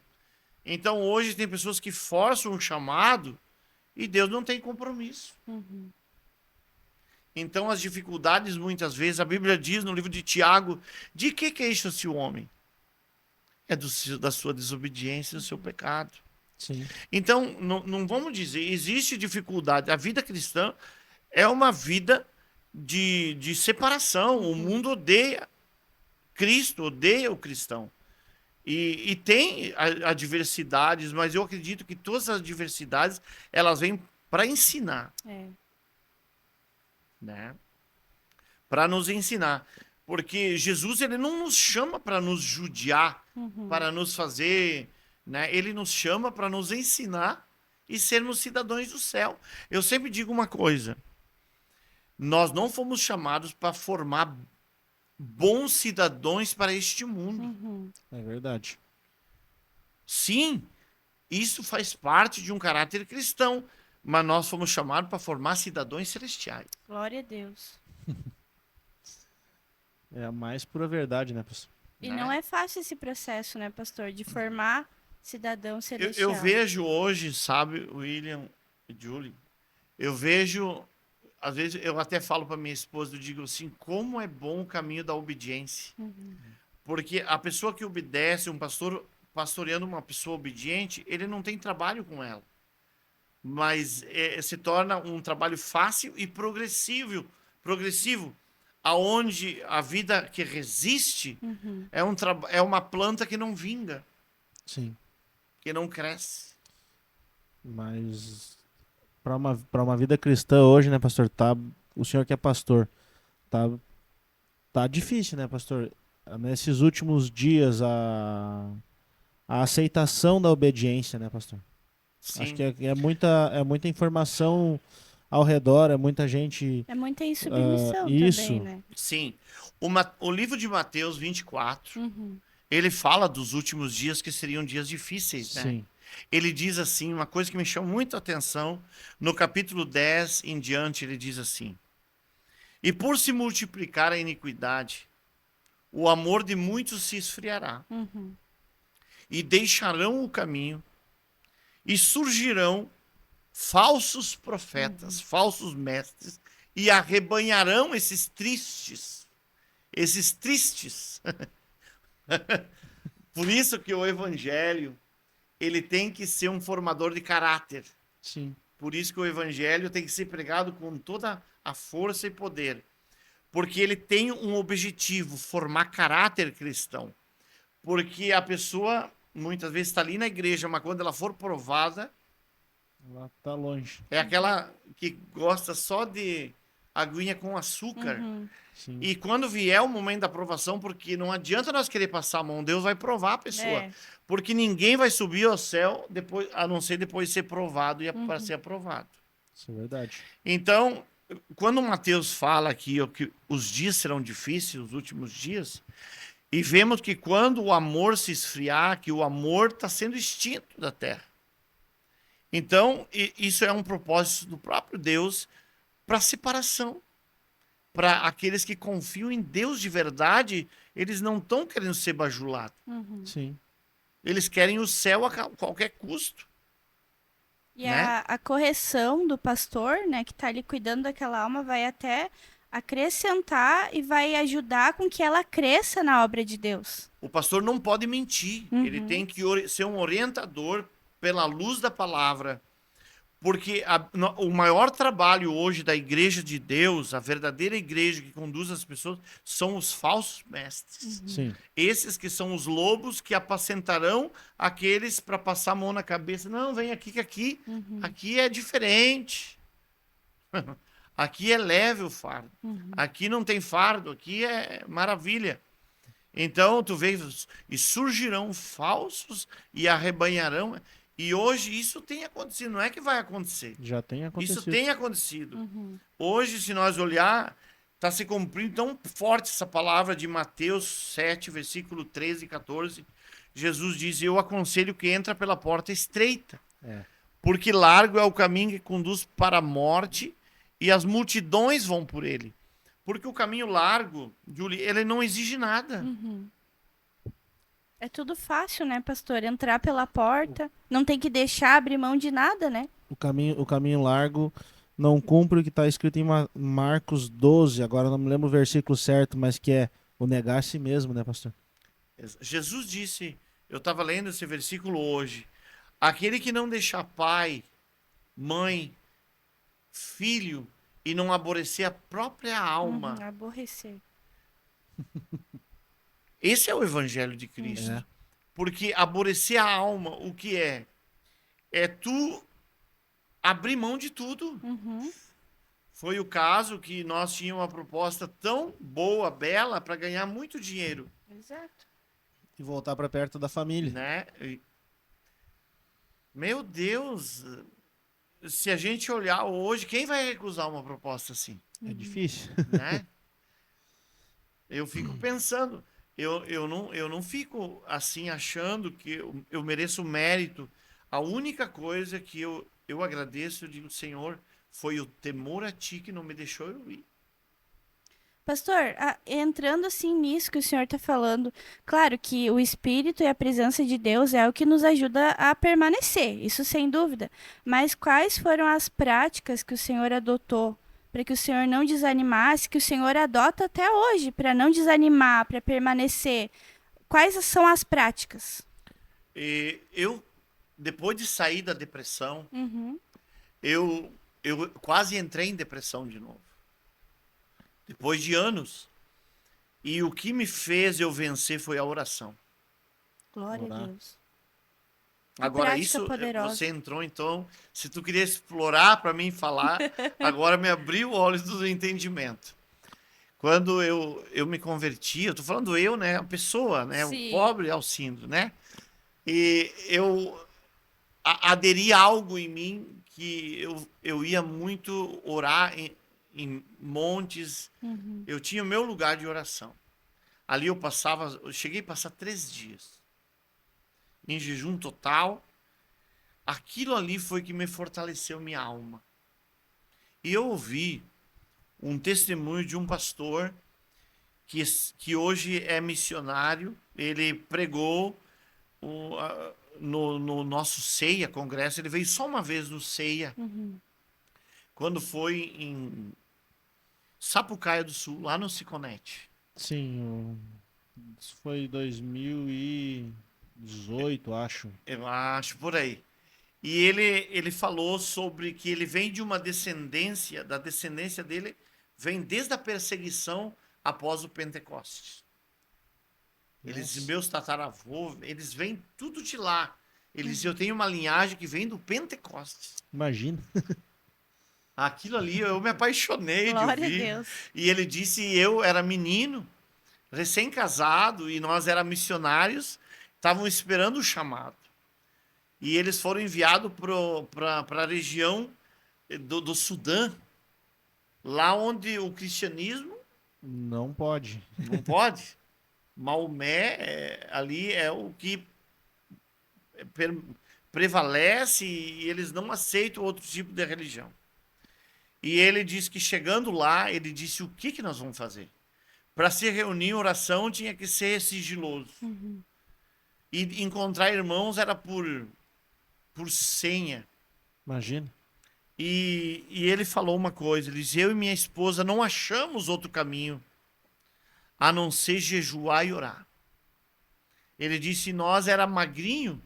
Então hoje tem pessoas que forçam um chamado e Deus não tem compromisso. Então as dificuldades muitas vezes, a Bíblia diz no livro de Tiago, de que queixa-se o homem? É da sua desobediência, do seu pecado. Sim. Então, não vamos dizer, existe dificuldade. A vida cristã é uma vida de separação. O mundo odeia Cristo, odeia o cristão. E tem adversidades, mas eu acredito que todas as adversidades, elas vêm para ensinar, É. né? Para nos ensinar. Porque Jesus, ele não nos chama para nos judiar, para nos fazer... Né? Ele nos chama para nos ensinar e sermos cidadãos do céu. Eu sempre digo uma coisa: nós não fomos chamados para formar bons cidadãos para este mundo. É verdade. Sim, isso faz parte de um caráter cristão, mas nós fomos chamados para formar cidadãos celestiais. Glória a Deus. É a mais pura verdade, né, pastor? E Né? não é fácil esse processo, né, pastor, de formar cidadão Eu celestial. vejo hoje, sabe, William e Julie, eu vejo, às vezes eu até falo para minha esposa, eu digo assim, como é bom o caminho da obediência. Porque a pessoa que obedece, um pastor pastoreando uma pessoa obediente, ele não tem trabalho com ela. Mas se torna um trabalho fácil e progressivo, aonde a vida que resiste é uma planta que não vinga, Sim. que não cresce. Mas para uma vida cristã hoje, né, pastor? O senhor que é pastor, tá difícil, né, pastor? Nesses últimos dias, a aceitação da obediência, né, pastor? Sim. Acho que é muita informação ao redor, é muita gente... É muita insubmissão isso. também, né? Sim. O livro de Mateus 24, Uhum. ele fala dos últimos dias que seriam dias difíceis, né? Sim. Ele diz assim, uma coisa que me chamou muito a atenção, no capítulo 10 em diante, ele diz assim: e por se multiplicar a iniquidade, o amor de muitos se esfriará, Uhum. e deixarão o caminho, e surgirão falsos profetas, falsos mestres, e arrebanharão esses tristes. Por isso que o evangelho, ele tem que ser um formador de caráter. Sim. Por isso que o evangelho tem que ser pregado com toda a força e poder. Porque ele tem um objetivo, formar caráter cristão. Porque a pessoa, muitas vezes, está ali na igreja, mas quando ela for provada, Ela tá longe. é aquela que gosta só de aguinha com açúcar. Uhum. Sim. E quando vier o momento da aprovação, porque não adianta nós querer passar a mão, Deus vai provar a pessoa. É. Porque ninguém vai subir ao céu depois, a não ser depois de ser provado e para ser aprovado. Isso é verdade. Então, quando o Mateus fala aqui que os dias serão difíceis, os últimos dias, e vemos que quando o amor se esfriar, que o amor está sendo extinto da terra. Então, isso é um propósito do próprio Deus para separação. Para aqueles que confiam em Deus de verdade, eles não estão querendo ser bajulados. Uhum. Sim. Eles querem o céu a qualquer custo. E Né? a correção do pastor, né, que está ali cuidando daquela alma, vai até acrescentar e vai ajudar com que ela cresça na obra de Deus. O pastor não pode mentir. Uhum. Ele tem que ser um orientador pela luz da palavra. Porque o maior trabalho hoje da igreja de Deus, a verdadeira igreja que conduz as pessoas, são os falsos mestres. Sim. Esses que são os lobos que apacentarão aqueles para passar a mão na cabeça. Não, vem aqui que aqui é diferente. Aqui é leve o fardo. Aqui não tem fardo, aqui é maravilha. Então, tu vês, e surgirão falsos e arrebanharão. E hoje isso tem acontecido, não é que vai acontecer. Já tem acontecido. Isso tem acontecido. Hoje, se nós olhar, está se cumprindo tão forte essa palavra de Mateus 7, versículo 13 e 14. Jesus diz: eu aconselho que entra pela porta estreita, porque largo é o caminho que conduz para a morte e as multidões vão por ele. Porque o caminho largo, Julie, ele não exige nada. É tudo fácil, né, pastor? Entrar pela porta, não tem que deixar abrir mão de nada, né? O caminho largo não cumpre o que está escrito em Marcos 12, agora não me lembro o versículo certo, mas que é o negar a si mesmo, né, pastor? Jesus disse, eu estava lendo esse versículo hoje, aquele que não deixar pai, mãe, filho e não aborrecer a própria alma. Aborrecer. Esse é o evangelho de Cristo. Porque aborrecer a alma, o que é? É tu abrir mão de tudo. Foi o caso que nós tínhamos uma proposta tão boa, bela, para ganhar muito dinheiro. Exato. E voltar para perto da família. Né? Meu Deus, se a gente olhar hoje, quem vai recusar uma proposta assim? É difícil. Né? Eu fico pensando, eu não fico assim achando que eu mereço mérito. A única coisa que eu agradeço, eu digo, Senhor, foi o temor a ti que não me deixou eu ir. Pastor, entrando assim nisso que o senhor está falando, claro que o Espírito e a presença de Deus é o que nos ajuda a permanecer, isso sem dúvida. Mas quais foram as práticas que o senhor adotou para que o senhor não desanimasse, que o senhor adota até hoje para não desanimar, para permanecer? Quais são as práticas? Eu, depois de sair da depressão, eu quase entrei em depressão de novo. Depois de anos. E o que me fez eu vencer foi a oração. Glória a Deus. Agora isso, poderosa. Você entrou então, se tu queria explorar para mim falar, agora me abriu olhos do entendimento. Quando eu me converti, eu tô falando eu, né, a pessoa, né, Sim. o pobre Alcindo, né? E eu aderi a algo em mim que eu ia muito orar em montes. Uhum. Eu tinha o meu lugar de oração. Ali eu cheguei a passar 3 dias em jejum total. Aquilo ali foi que me fortaleceu minha alma. E eu ouvi um testemunho de um pastor que hoje é missionário. Ele pregou no nosso CEIA, congresso. Ele veio só uma vez no CEIA, Uhum. quando foi em Sapucaia do Sul, lá no Siconete. Sim, isso foi 2018, acho. Eu acho, por aí. E ele falou sobre que ele vem de uma descendência, da descendência dele, vem desde a perseguição após o Pentecostes. Nossa. Meus tataravôs, eles vêm tudo de lá. Eu tenho uma linhagem que vem do Pentecostes. Imagina. Aquilo ali eu me apaixonei de Glória a ouvir. Deus. E ele disse, eu era menino, recém-casado, e nós era missionários, estavam esperando o chamado. E eles foram enviados para a região do Sudã, lá onde o cristianismo Não pode. não pode. Maomé ali é o que prevalece e eles não aceitam outro tipo de religião. E ele disse que chegando lá, ele disse o que nós vamos fazer. Para se reunir em oração tinha que ser sigiloso. Uhum. E encontrar irmãos era por senha. Imagina. E ele falou uma coisa, ele disse, eu e minha esposa não achamos outro caminho a não ser jejuar e orar. Ele disse, nós era magrinho,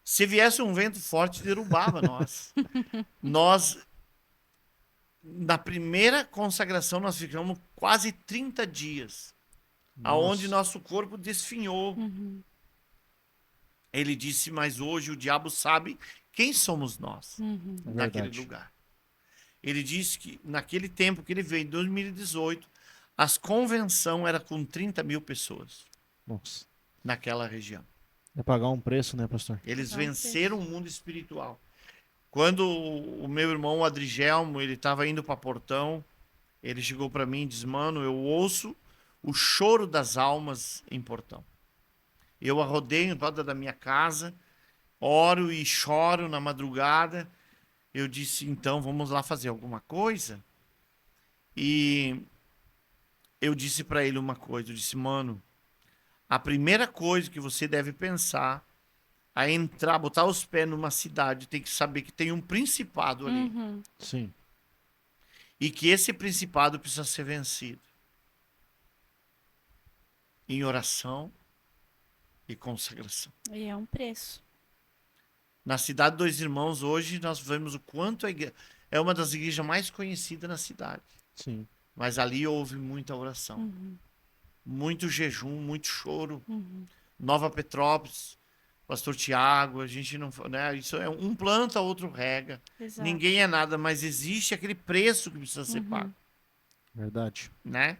se viesse um vento forte, derrubava nós. Nós, na primeira consagração, nós ficamos quase 30 dias, aonde Nossa. nosso corpo desfinhou. Uhum. Ele disse, mas hoje o diabo sabe quem somos nós, Uhum. É naquele verdade. lugar. Ele disse que naquele tempo que ele veio, em 2018, as convenção era com 30 mil pessoas Nossa. naquela região. É pagar um preço, né, pastor? Eles Pagar um venceram o mundo espiritual. Quando o meu irmão o Adrigelmo, ele estava indo para Portão, ele chegou para mim e disse, mano, eu ouço o choro das almas em Portão. Eu arrodei em volta da minha casa, oro e choro na madrugada. Eu disse, então, vamos lá fazer alguma coisa? E eu disse para ele uma coisa, eu disse, mano, a primeira coisa que você deve pensar a entrar, botar os pés numa cidade, tem que saber que tem um principado ali. Uhum. Sim. E que esse principado precisa ser vencido. Em oração e consagração. E é um preço. Na cidade Dois Irmãos, hoje, nós vemos o quanto a igreja é uma das igrejas mais conhecidas na cidade. Sim. Mas ali houve muita oração. Uhum. Muito jejum, muito choro. Uhum. Nova Petrópolis, Pastor Tiago, a gente não, né, isso é um planta, outro rega. Exato. Ninguém é nada, mas existe aquele preço que precisa ser pago, Verdade. né?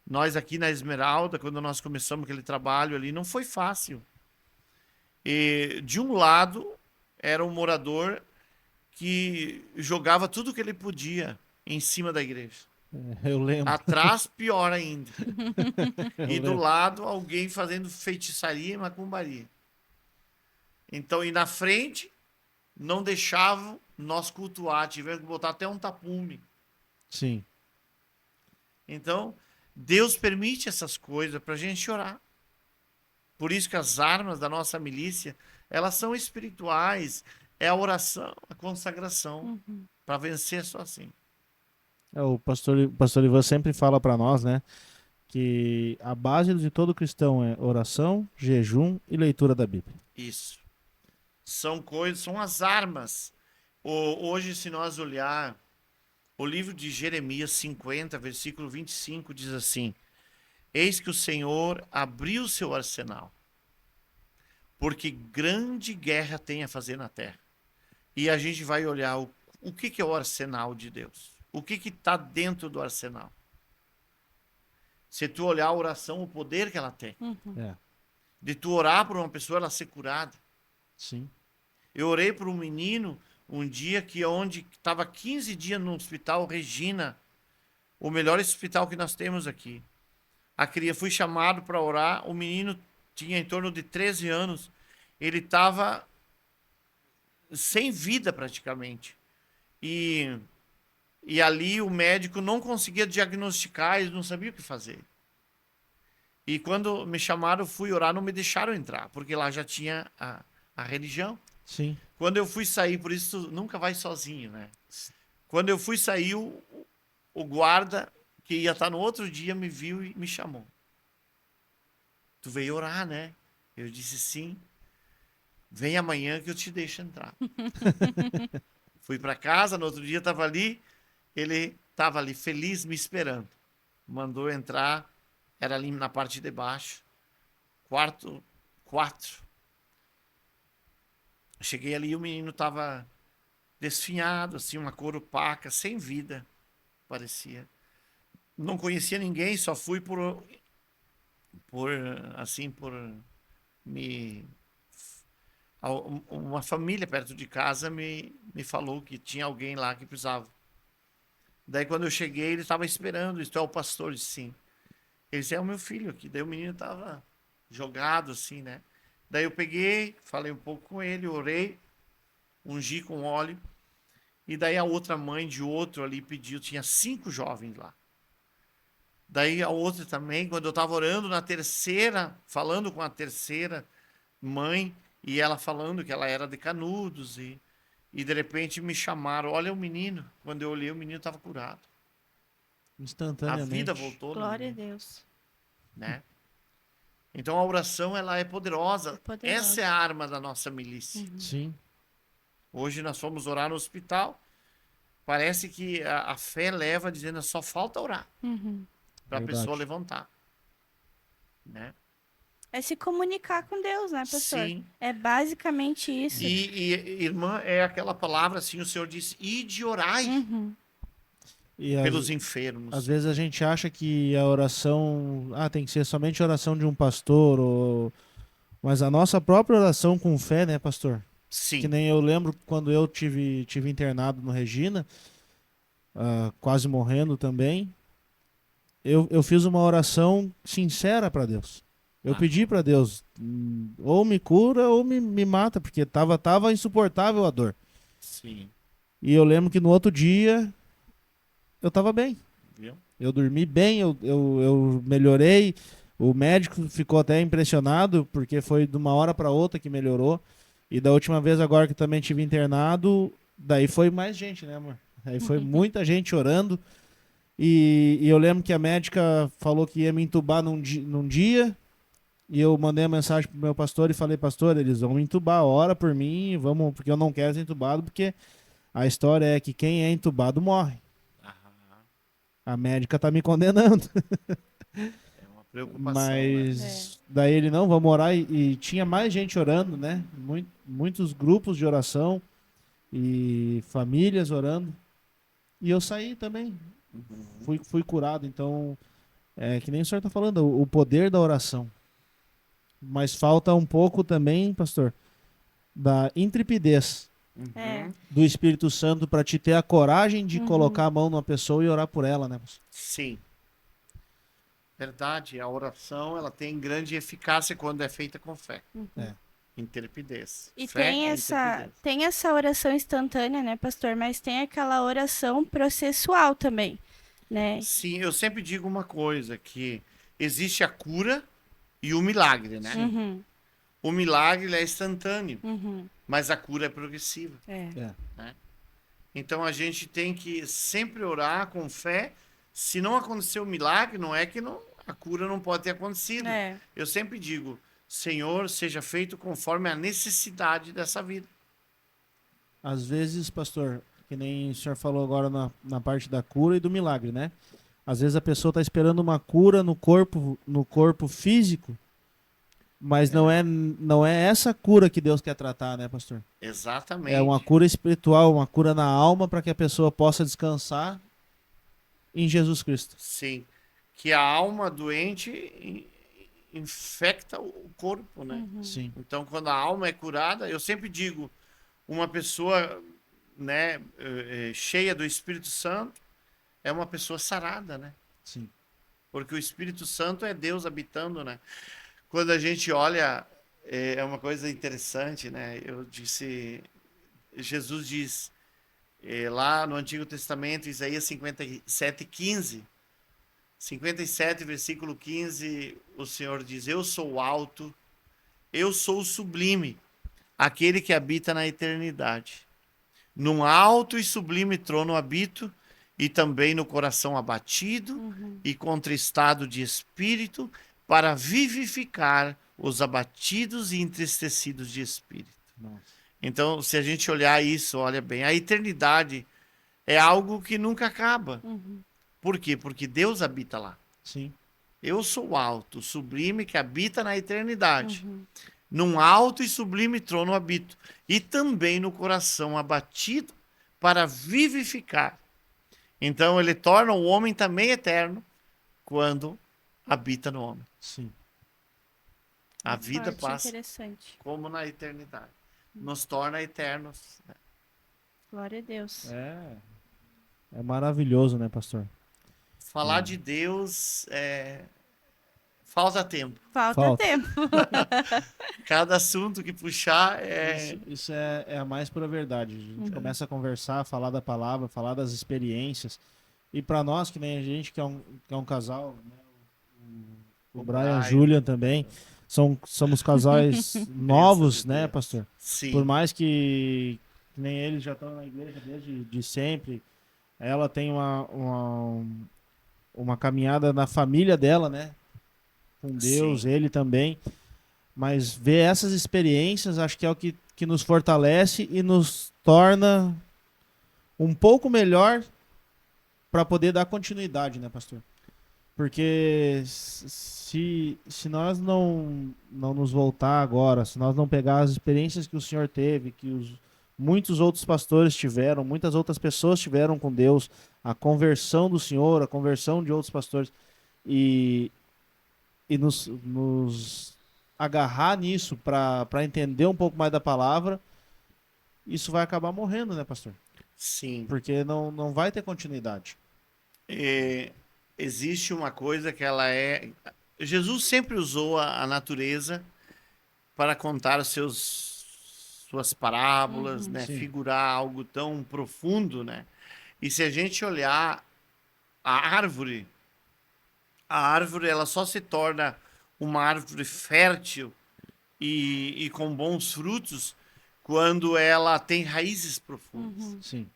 Nós aqui na Esmeralda, quando nós começamos aquele trabalho ali, não foi fácil. E de um lado era um morador que jogava tudo que ele podia em cima da igreja. Eu lembro. Atrás, pior ainda. Eu E do lembro. lado, alguém fazendo feitiçaria e macumbaria. Então, e na frente, não deixavam nós cultuar, tivemos que botar até um tapume. Sim. Então, Deus permite essas coisas para a gente orar. Por isso que as armas da nossa milícia, elas são espirituais. É a oração, a consagração. Uhum. Para vencer só assim. O pastor Ivan sempre fala para nós, né, que a base de todo cristão é oração, jejum e leitura da Bíblia. Isso. São coisas, são as armas. Hoje, se nós olhar o livro de Jeremias 50, versículo 25, diz assim: eis que o Senhor abriu o seu arsenal, porque grande guerra tem a fazer na terra. E a gente vai olhar o que é o arsenal de Deus. O que está dentro do arsenal. Se tu olhar a oração, o poder que ela tem. Uhum. É. de tu orar por uma pessoa, ela ser curada. Sim. Eu orei por um menino um dia que onde estava 15 dias no hospital Regina, o melhor hospital que nós temos aqui. Fui chamado para orar, o menino tinha em torno de 13 anos, ele estava sem vida praticamente. E ali o médico não conseguia diagnosticar, eles não sabiam o que fazer. E quando me chamaram, fui orar, não me deixaram entrar, porque lá já tinha a religião. Sim. Quando eu fui sair, por isso nunca vai sozinho, né? Quando eu fui sair, o guarda, que ia estar no outro dia, me viu e me chamou. Tu veio orar, né? Eu disse sim. Vem amanhã que eu te deixo entrar. Fui para casa, no outro dia estava ali, ele estava ali feliz me esperando. Mandou entrar, era ali na parte de baixo, quarto 4. Cheguei ali e o menino estava desfinhado, assim, uma cor opaca, sem vida, parecia. Não conhecia ninguém, só fui por me... Uma família perto de casa me falou que tinha alguém lá que precisava. Daí quando eu cheguei, ele estava esperando, isto é o pastor, disse sim. Ele disse, é o meu filho aqui. Daí o menino estava jogado assim, né? Daí eu peguei, falei um pouco com ele, orei, ungi com óleo. E daí a outra mãe de outro ali pediu, tinha 5 jovens lá. Daí a outra também, quando eu estava orando na terceira, falando com a terceira mãe, e ela falando que ela era de Canudos, e de repente me chamaram, olha o menino. Quando eu olhei, o menino estava curado. A Instantaneamente. vida voltou. Glória a Deus. Né? Então a oração ela é poderosa. Essa é a arma da nossa milícia. Sim. Hoje nós fomos orar no hospital. Parece que a fé leva dizendo só falta orar para a pessoa levantar. Né? É se comunicar com Deus, né, pastor? Sim. É basicamente isso. E irmã, é aquela palavra assim, o Senhor diz, ide orai pelos enfermos. Às vezes a gente acha que a oração tem que ser somente a oração de um pastor, mas a nossa própria oração com fé, né, pastor? Sim. Que nem eu lembro quando eu tive internado no Regina, quase morrendo também, eu fiz uma oração sincera para Deus. Eu pedi para Deus, ou me cura ou me mata, porque tava insuportável a dor. Sim. E eu lembro que no outro dia eu tava bem. Viu? Eu dormi bem, eu melhorei. O médico ficou até impressionado, porque foi de uma hora para outra que melhorou. E da última vez agora que também tive internado, daí foi mais gente, né, amor? Aí foi muita gente orando. E eu lembro que a médica falou que ia me entubar num dia. E eu mandei uma mensagem pro meu pastor e falei, pastor, eles vão me entubar, ora por mim, vamos, porque eu não quero ser entubado, porque a história é que quem é entubado morre. A médica tá me condenando. É uma preocupação. Mas daí ele, não, vamos orar. E tinha mais gente orando, né? Muitos grupos de oração e famílias orando. E eu saí também. Fui curado. Então, é que nem o senhor tá falando, o poder da oração. Mas falta um pouco também, pastor, da intrepidez do Espírito Santo para te ter a coragem de colocar a mão numa pessoa e orar por ela, né, pastor? Sim. Verdade, a oração ela tem grande eficácia quando é feita com fé. Intrepidez. E fé tem essa oração instantânea, né, pastor? Mas tem aquela oração processual também, né? Sim, eu sempre digo uma coisa, que existe a cura e o milagre, né? O milagre ele é instantâneo, mas a cura é progressiva. Né? Então a gente tem que sempre orar com fé. Se não acontecer o milagre, não é que a cura não pode ter acontecido. Eu sempre digo, Senhor, seja feito conforme a necessidade dessa vida. Às vezes, pastor, que nem o senhor falou agora na parte da cura e do milagre, né? Às vezes a pessoa está esperando uma cura no corpo físico, mas não é essa cura que Deus quer tratar, né, pastor? Exatamente. É uma cura espiritual, uma cura na alma para que a pessoa possa descansar em Jesus Cristo. Sim. Que a alma doente infecta o corpo, né? Sim. Então, quando a alma é curada, eu sempre digo, uma pessoa, né, cheia do Espírito Santo é uma pessoa sarada, né? Sim. Porque o Espírito Santo é Deus habitando, né? Quando a gente olha, é uma coisa interessante, né? Jesus diz, lá no Antigo Testamento, Isaías 57:15, 57, versículo 15, o Senhor diz, eu sou o alto, eu sou o sublime, aquele que habita na eternidade. Num alto e sublime trono habito, e também no coração abatido e contristado de espírito, para vivificar os abatidos e entristecidos de espírito. Nossa. Então, se a gente olhar isso, olha bem, a eternidade é algo que nunca acaba. Por quê? Porque Deus habita lá. Sim. Eu sou o alto, o sublime que habita na eternidade. Num alto e sublime trono habito, e também no coração abatido para vivificar. Então ele torna o homem também eterno quando habita no homem. Sim. A vida Forte, passa interessante. como na eternidade. Nos torna eternos. Glória a Deus. É maravilhoso, né, pastor? Falar de Deus falta tempo. Falta tempo. Cada assunto que puxar Isso é a mais pura verdade. A gente começa a conversar, falar da palavra, falar das experiências. E para nós, que nem a gente, que é um casal, né? O Brian e a Julian também, somos casais novos, né, pastor? Sim. Por mais que nem eles já estão na igreja desde de sempre, ela tem uma caminhada na família dela, né? Com Deus, Sim. ele também. Mas ver essas experiências, acho que é o que nos fortalece e nos torna um pouco melhor para poder dar continuidade, né, pastor? Porque se nós não nos voltar agora, se nós não pegar as experiências que o Senhor teve, que muitos outros pastores tiveram, muitas outras pessoas tiveram com Deus, a conversão do Senhor, a conversão de outros pastores, e nos agarrar nisso para entender um pouco mais da palavra, isso vai acabar morrendo, né, pastor? Sim. Porque não vai ter continuidade. Existe uma coisa que ela é... Jesus sempre usou a natureza para contar suas parábolas, né? Sim. Figurar algo tão profundo, né? E se a gente olhar a árvore ela só se torna uma árvore fértil e com bons frutos quando ela tem raízes profundas. Sim.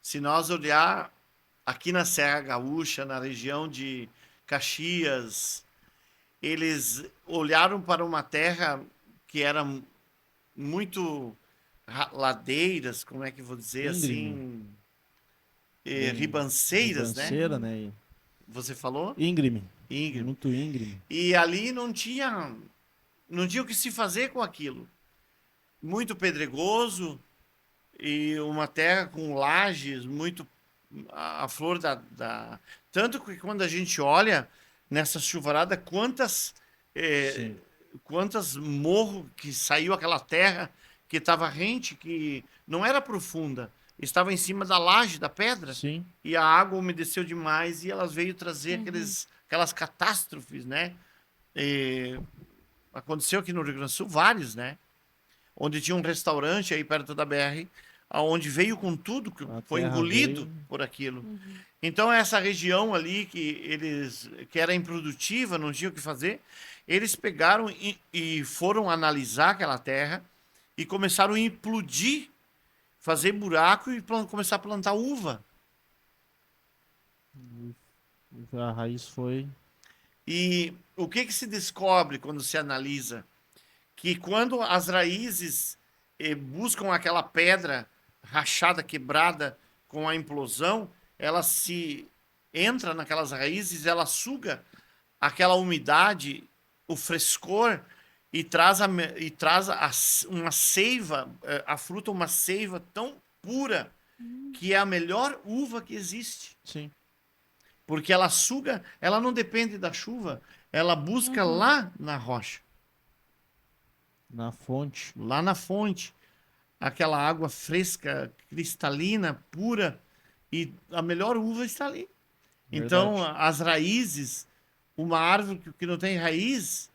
Se nós olhar aqui na Serra Gaúcha, na região de Caxias, eles olharam para uma terra que era muito ladeiras, como é que eu vou dizer assim, ribanceiras, né? Ribanceira, né? Você falou? Íngreme. Íngreme. Muito íngreme. E ali não tinha o que se fazer com aquilo. Muito pedregoso e uma terra com lajes, muito a flor tanto que quando a gente olha nessa chuvarada, quantas morro que saiu aquela terra que estava rente, que não era profunda, estava em cima da laje, da pedra. Sim. E a água umedeceu demais e elas veio trazer aquelas catástrofes, né? Aconteceu aqui no Rio Grande do Sul vários, né? Onde tinha um restaurante aí perto da BR, aonde veio com tudo, que foi engolido por aquilo. Então essa região ali que era improdutiva, não tinha o que fazer, eles pegaram e foram analisar aquela terra e começaram a implodir, fazer buraco e começar a plantar uva. A raiz foi... E o que se descobre quando se analisa? Que quando as raízes buscam aquela pedra rachada, quebrada com a implosão, ela se entra naquelas raízes, ela suga aquela umidade, o frescor e traz uma seiva, a fruta uma seiva tão pura que é a melhor uva que existe. Sim. Porque ela suga, ela não depende da chuva, ela busca lá na rocha, Na fonte. lá na fonte. Aquela água fresca, cristalina, pura, e a melhor uva está ali. Então, Verdade. as raízes, uma árvore que não tem raiz,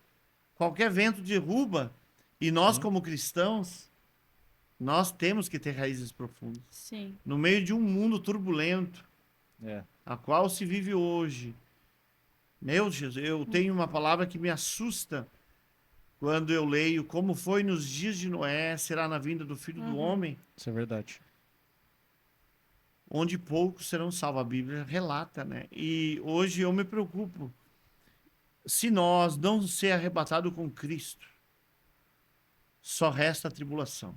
qualquer vento derruba. E nós, Sim. como cristãos, nós temos que ter raízes profundas. Sim. No meio de um mundo turbulento, É. a qual se vive hoje. Meu Deus, eu tenho uma palavra que me assusta quando eu leio como foi nos dias de Noé, será na vinda do Filho do Homem, Isso é verdade. onde poucos serão salvos. A Bíblia relata, né? E hoje eu me preocupo. Se nós não ser arrebatado com Cristo, só resta a tribulação.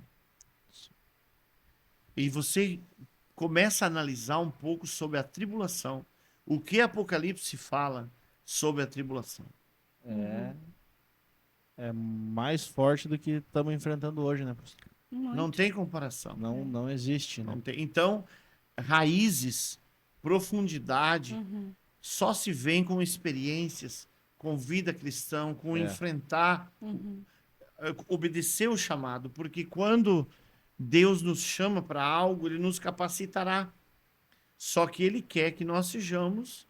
E você começa a analisar um pouco sobre a tribulação. O que Apocalipse fala sobre a tribulação. É mais forte do que estamos enfrentando hoje, né, pastor? Muito. Não tem comparação. Não existe, né? Não tem. Então, raízes, profundidade, só se vê com experiências, com vida cristã, com enfrentar, obedecer o chamado. Porque quando Deus nos chama para algo, Ele nos capacitará. Só que Ele quer que nós sejamos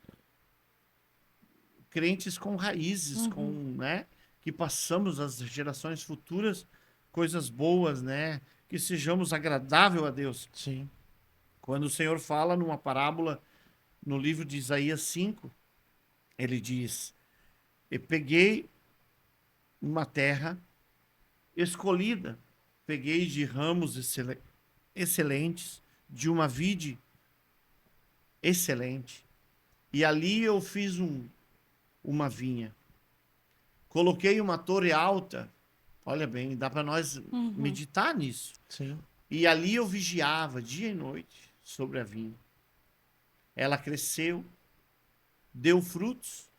crentes com raízes, com, né, que passamos às gerações futuras coisas boas, né, que sejamos agradável a Deus. Sim. Quando o Senhor fala numa parábola no livro de Isaías 5, ele diz: eu peguei uma terra escolhida, peguei de ramos excelentes, de uma vide excelente, e ali eu fiz uma vinha. Coloquei uma torre alta, olha bem, dá para nós meditar nisso. Sim. E ali eu vigiava dia e noite sobre a vinha. Ela cresceu, deu frutos,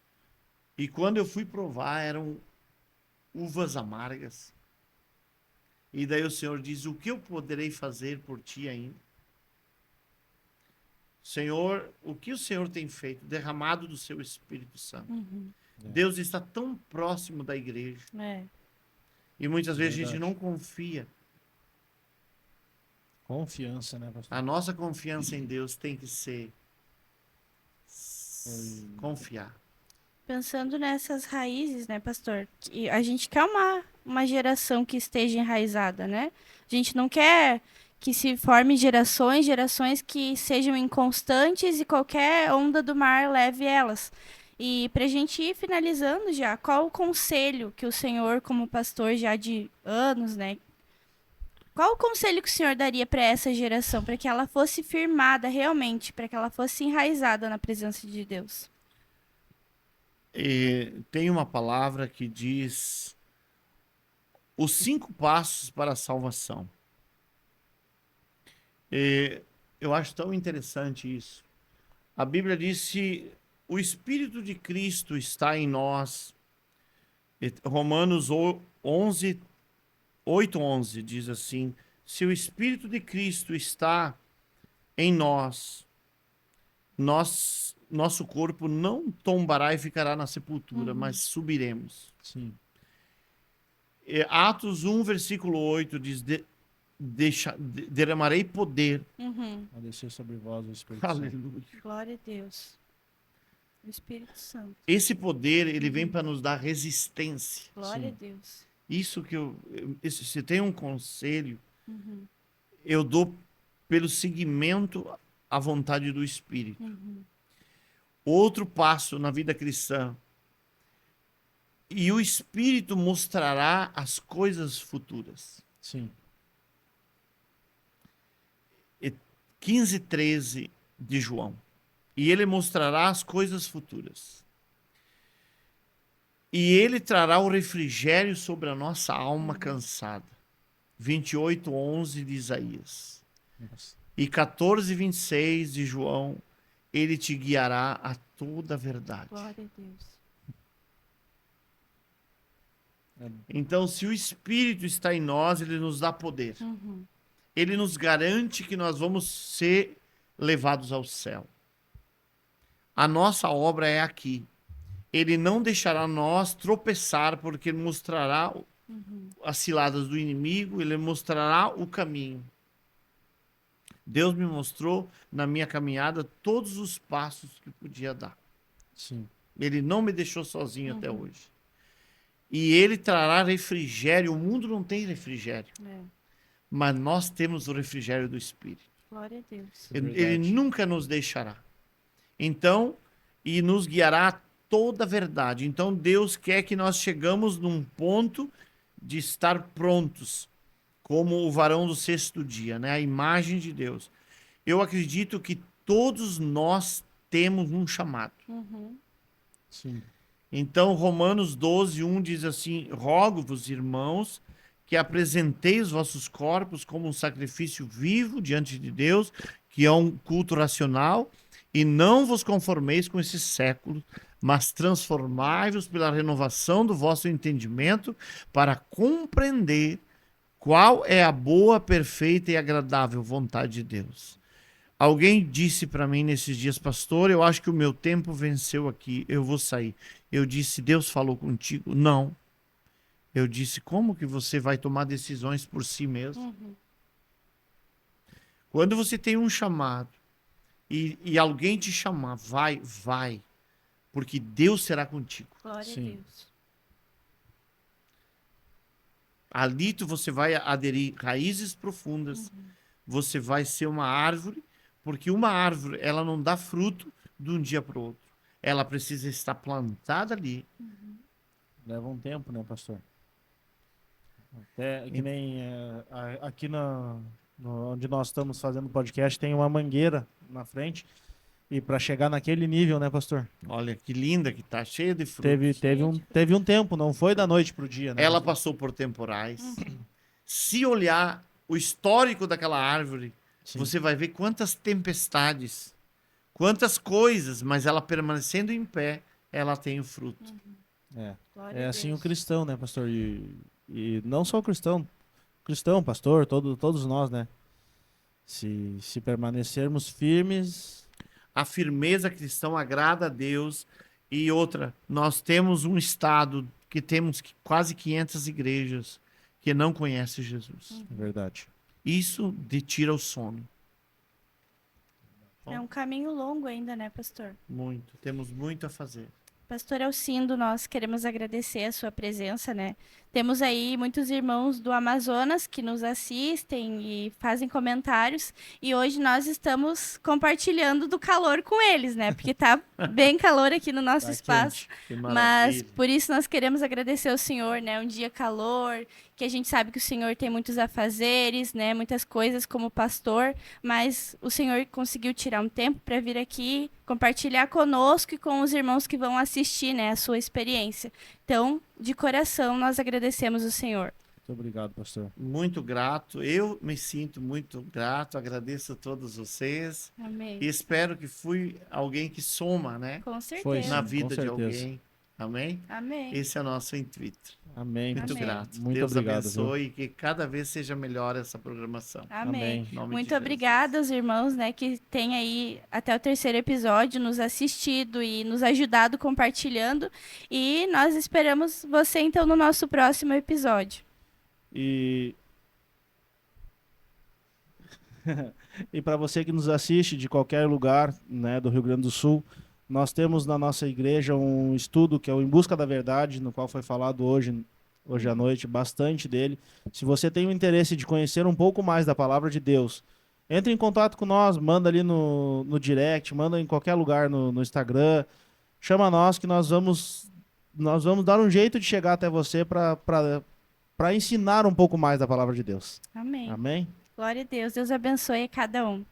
e quando eu fui provar, eram uvas amargas. E daí o Senhor diz: o que eu poderei fazer por ti ainda? Senhor, o que o Senhor tem feito? Derramado do seu Espírito Santo. Deus está tão próximo da igreja. E muitas vezes a gente não confia. Confiança, né, pastor? A nossa confiança em Deus tem que ser confiar. Pensando nessas raízes, né, pastor? E a gente quer uma geração que esteja enraizada, né? A gente não quer que se forme gerações que sejam inconstantes e qualquer onda do mar leve elas. E para a gente ir finalizando já, qual o conselho que o senhor, como pastor já de anos, né? Qual o conselho que o senhor daria para essa geração, para que ela fosse firmada realmente, para que ela fosse enraizada na presença de Deus? E tem uma palavra que diz os 5 passos para a salvação. E eu acho tão interessante isso. A Bíblia diz: se o Espírito de Cristo está em nós, Romanos 11, 8:11 diz assim: se o Espírito de Cristo está em nós, nosso corpo não tombará e ficará na sepultura, mas subiremos. Sim. Atos 1, versículo 8 diz: derramarei poder. A descer sobre vós o Espírito Santo. Aleluia. Glória a Deus. O Espírito Santo. Esse poder, ele vem para nos dar resistência. Glória Sim. a Deus. Isso que se tem um conselho, eu dou pelo seguimento à vontade do Espírito. Outro passo na vida cristã: e o Espírito mostrará as coisas futuras. Sim. 15:13 de João. E ele mostrará as coisas futuras. E ele trará o refrigério sobre a nossa alma cansada. 28:11 de Isaías. Nossa. E 14:26 de João. Ele te guiará a toda a verdade. Glória a Deus. Então, se o Espírito está em nós, ele nos dá poder. Ele nos garante que nós vamos ser levados ao céu. A nossa obra é aqui. Ele não deixará nós tropeçar, porque ele mostrará as ciladas do inimigo, ele mostrará o caminho. Deus me mostrou na minha caminhada todos os passos que podia dar. Sim. Ele não me deixou sozinho até hoje. E ele trará refrigério. O mundo não tem refrigério. Mas nós temos o refrigério do Espírito. Glória a Deus. Ele nunca nos deixará. Então, e nos guiará a toda a verdade. Então, Deus quer que nós chegamos num ponto de estar prontos, como o varão do sexto dia, né? A imagem de Deus. Eu acredito que todos nós temos um chamado. Sim. Então, Romanos 12:1 diz assim: rogo-vos, irmãos, que apresenteis os vossos corpos como um sacrifício vivo diante de Deus, que é um culto racional, e não vos conformeis com esse século, mas transformai-vos pela renovação do vosso entendimento, para compreender qual é a boa, perfeita e agradável vontade de Deus. Alguém disse para mim nesses dias: pastor, eu acho que o meu tempo venceu aqui, eu vou sair. Eu disse: Deus falou contigo? Não. Eu disse: como que você vai tomar decisões por si mesmo? Quando você tem um chamado e alguém te chamar, vai, porque Deus será contigo. Glória a Deus. Ali você vai aderir raízes profundas, você vai ser uma árvore, porque uma árvore, ela não dá fruto de um dia para o outro. Ela precisa estar plantada ali. Leva um tempo, né, pastor? Até que nem aqui onde nós estamos fazendo podcast, tem uma mangueira na frente. E para chegar naquele nível, né, pastor? Olha que linda que tá, cheia de frutos. Teve um tempo, não foi da noite pro dia, né? Ela passou por temporais. Se olhar o histórico daquela árvore, Sim. você vai ver quantas tempestades, quantas coisas, mas ela permanecendo em pé, ela tem o fruto. É assim o cristão, né, pastor? E não só o cristão, pastor, todos nós, né? Se permanecermos firmes... A firmeza cristã agrada a Deus. E outra, nós temos um estado que temos quase 500 igrejas que não conhecem Jesus. É verdade. Isso tira o sono. É um caminho longo ainda, né, pastor? Muito. Temos muito a fazer. Pastor Alcindo, nós queremos agradecer a sua presença, né? Temos aí muitos irmãos do Amazonas que nos assistem e fazem comentários. E hoje nós estamos compartilhando do calor com eles, né? Porque tá bem calor aqui no nosso espaço. Mas por isso nós queremos agradecer ao Senhor, né? Um dia calor, que a gente sabe que o Senhor tem muitos afazeres, né? Muitas coisas como pastor. Mas o Senhor conseguiu tirar um tempo para vir aqui compartilhar conosco e com os irmãos que vão assistir, né? A sua experiência. Então, de coração, nós agradecemos o Senhor. Muito obrigado, pastor. Muito grato. Eu me sinto muito grato. Agradeço a todos vocês. Amém. E espero que fui alguém que soma, né? Com certeza. Foi, Na sim, vida com de certeza. alguém. Amém? Amém. Esse é o nosso intuito. Amém. Muito Amém. grato. Muito Deus obrigado, abençoe e que cada vez seja melhor essa programação. Amém. Em nome Muito de Jesus. obrigada aos irmãos, né, que têm aí até o 3º episódio nos assistido e nos ajudado compartilhando. E nós esperamos você, então, no nosso próximo episódio. E para você que nos assiste de qualquer lugar, né, do Rio Grande do Sul, nós temos na nossa igreja um estudo que é o Em Busca da Verdade, no qual foi falado hoje à noite, bastante dele. Se você tem o interesse de conhecer um pouco mais da Palavra de Deus, entre em contato com nós, manda ali no direct, manda em qualquer lugar no Instagram, chama nós que nós vamos dar um jeito de chegar até você para ensinar um pouco mais da Palavra de Deus. Amém. Amém? Glória a Deus. Deus abençoe a cada um.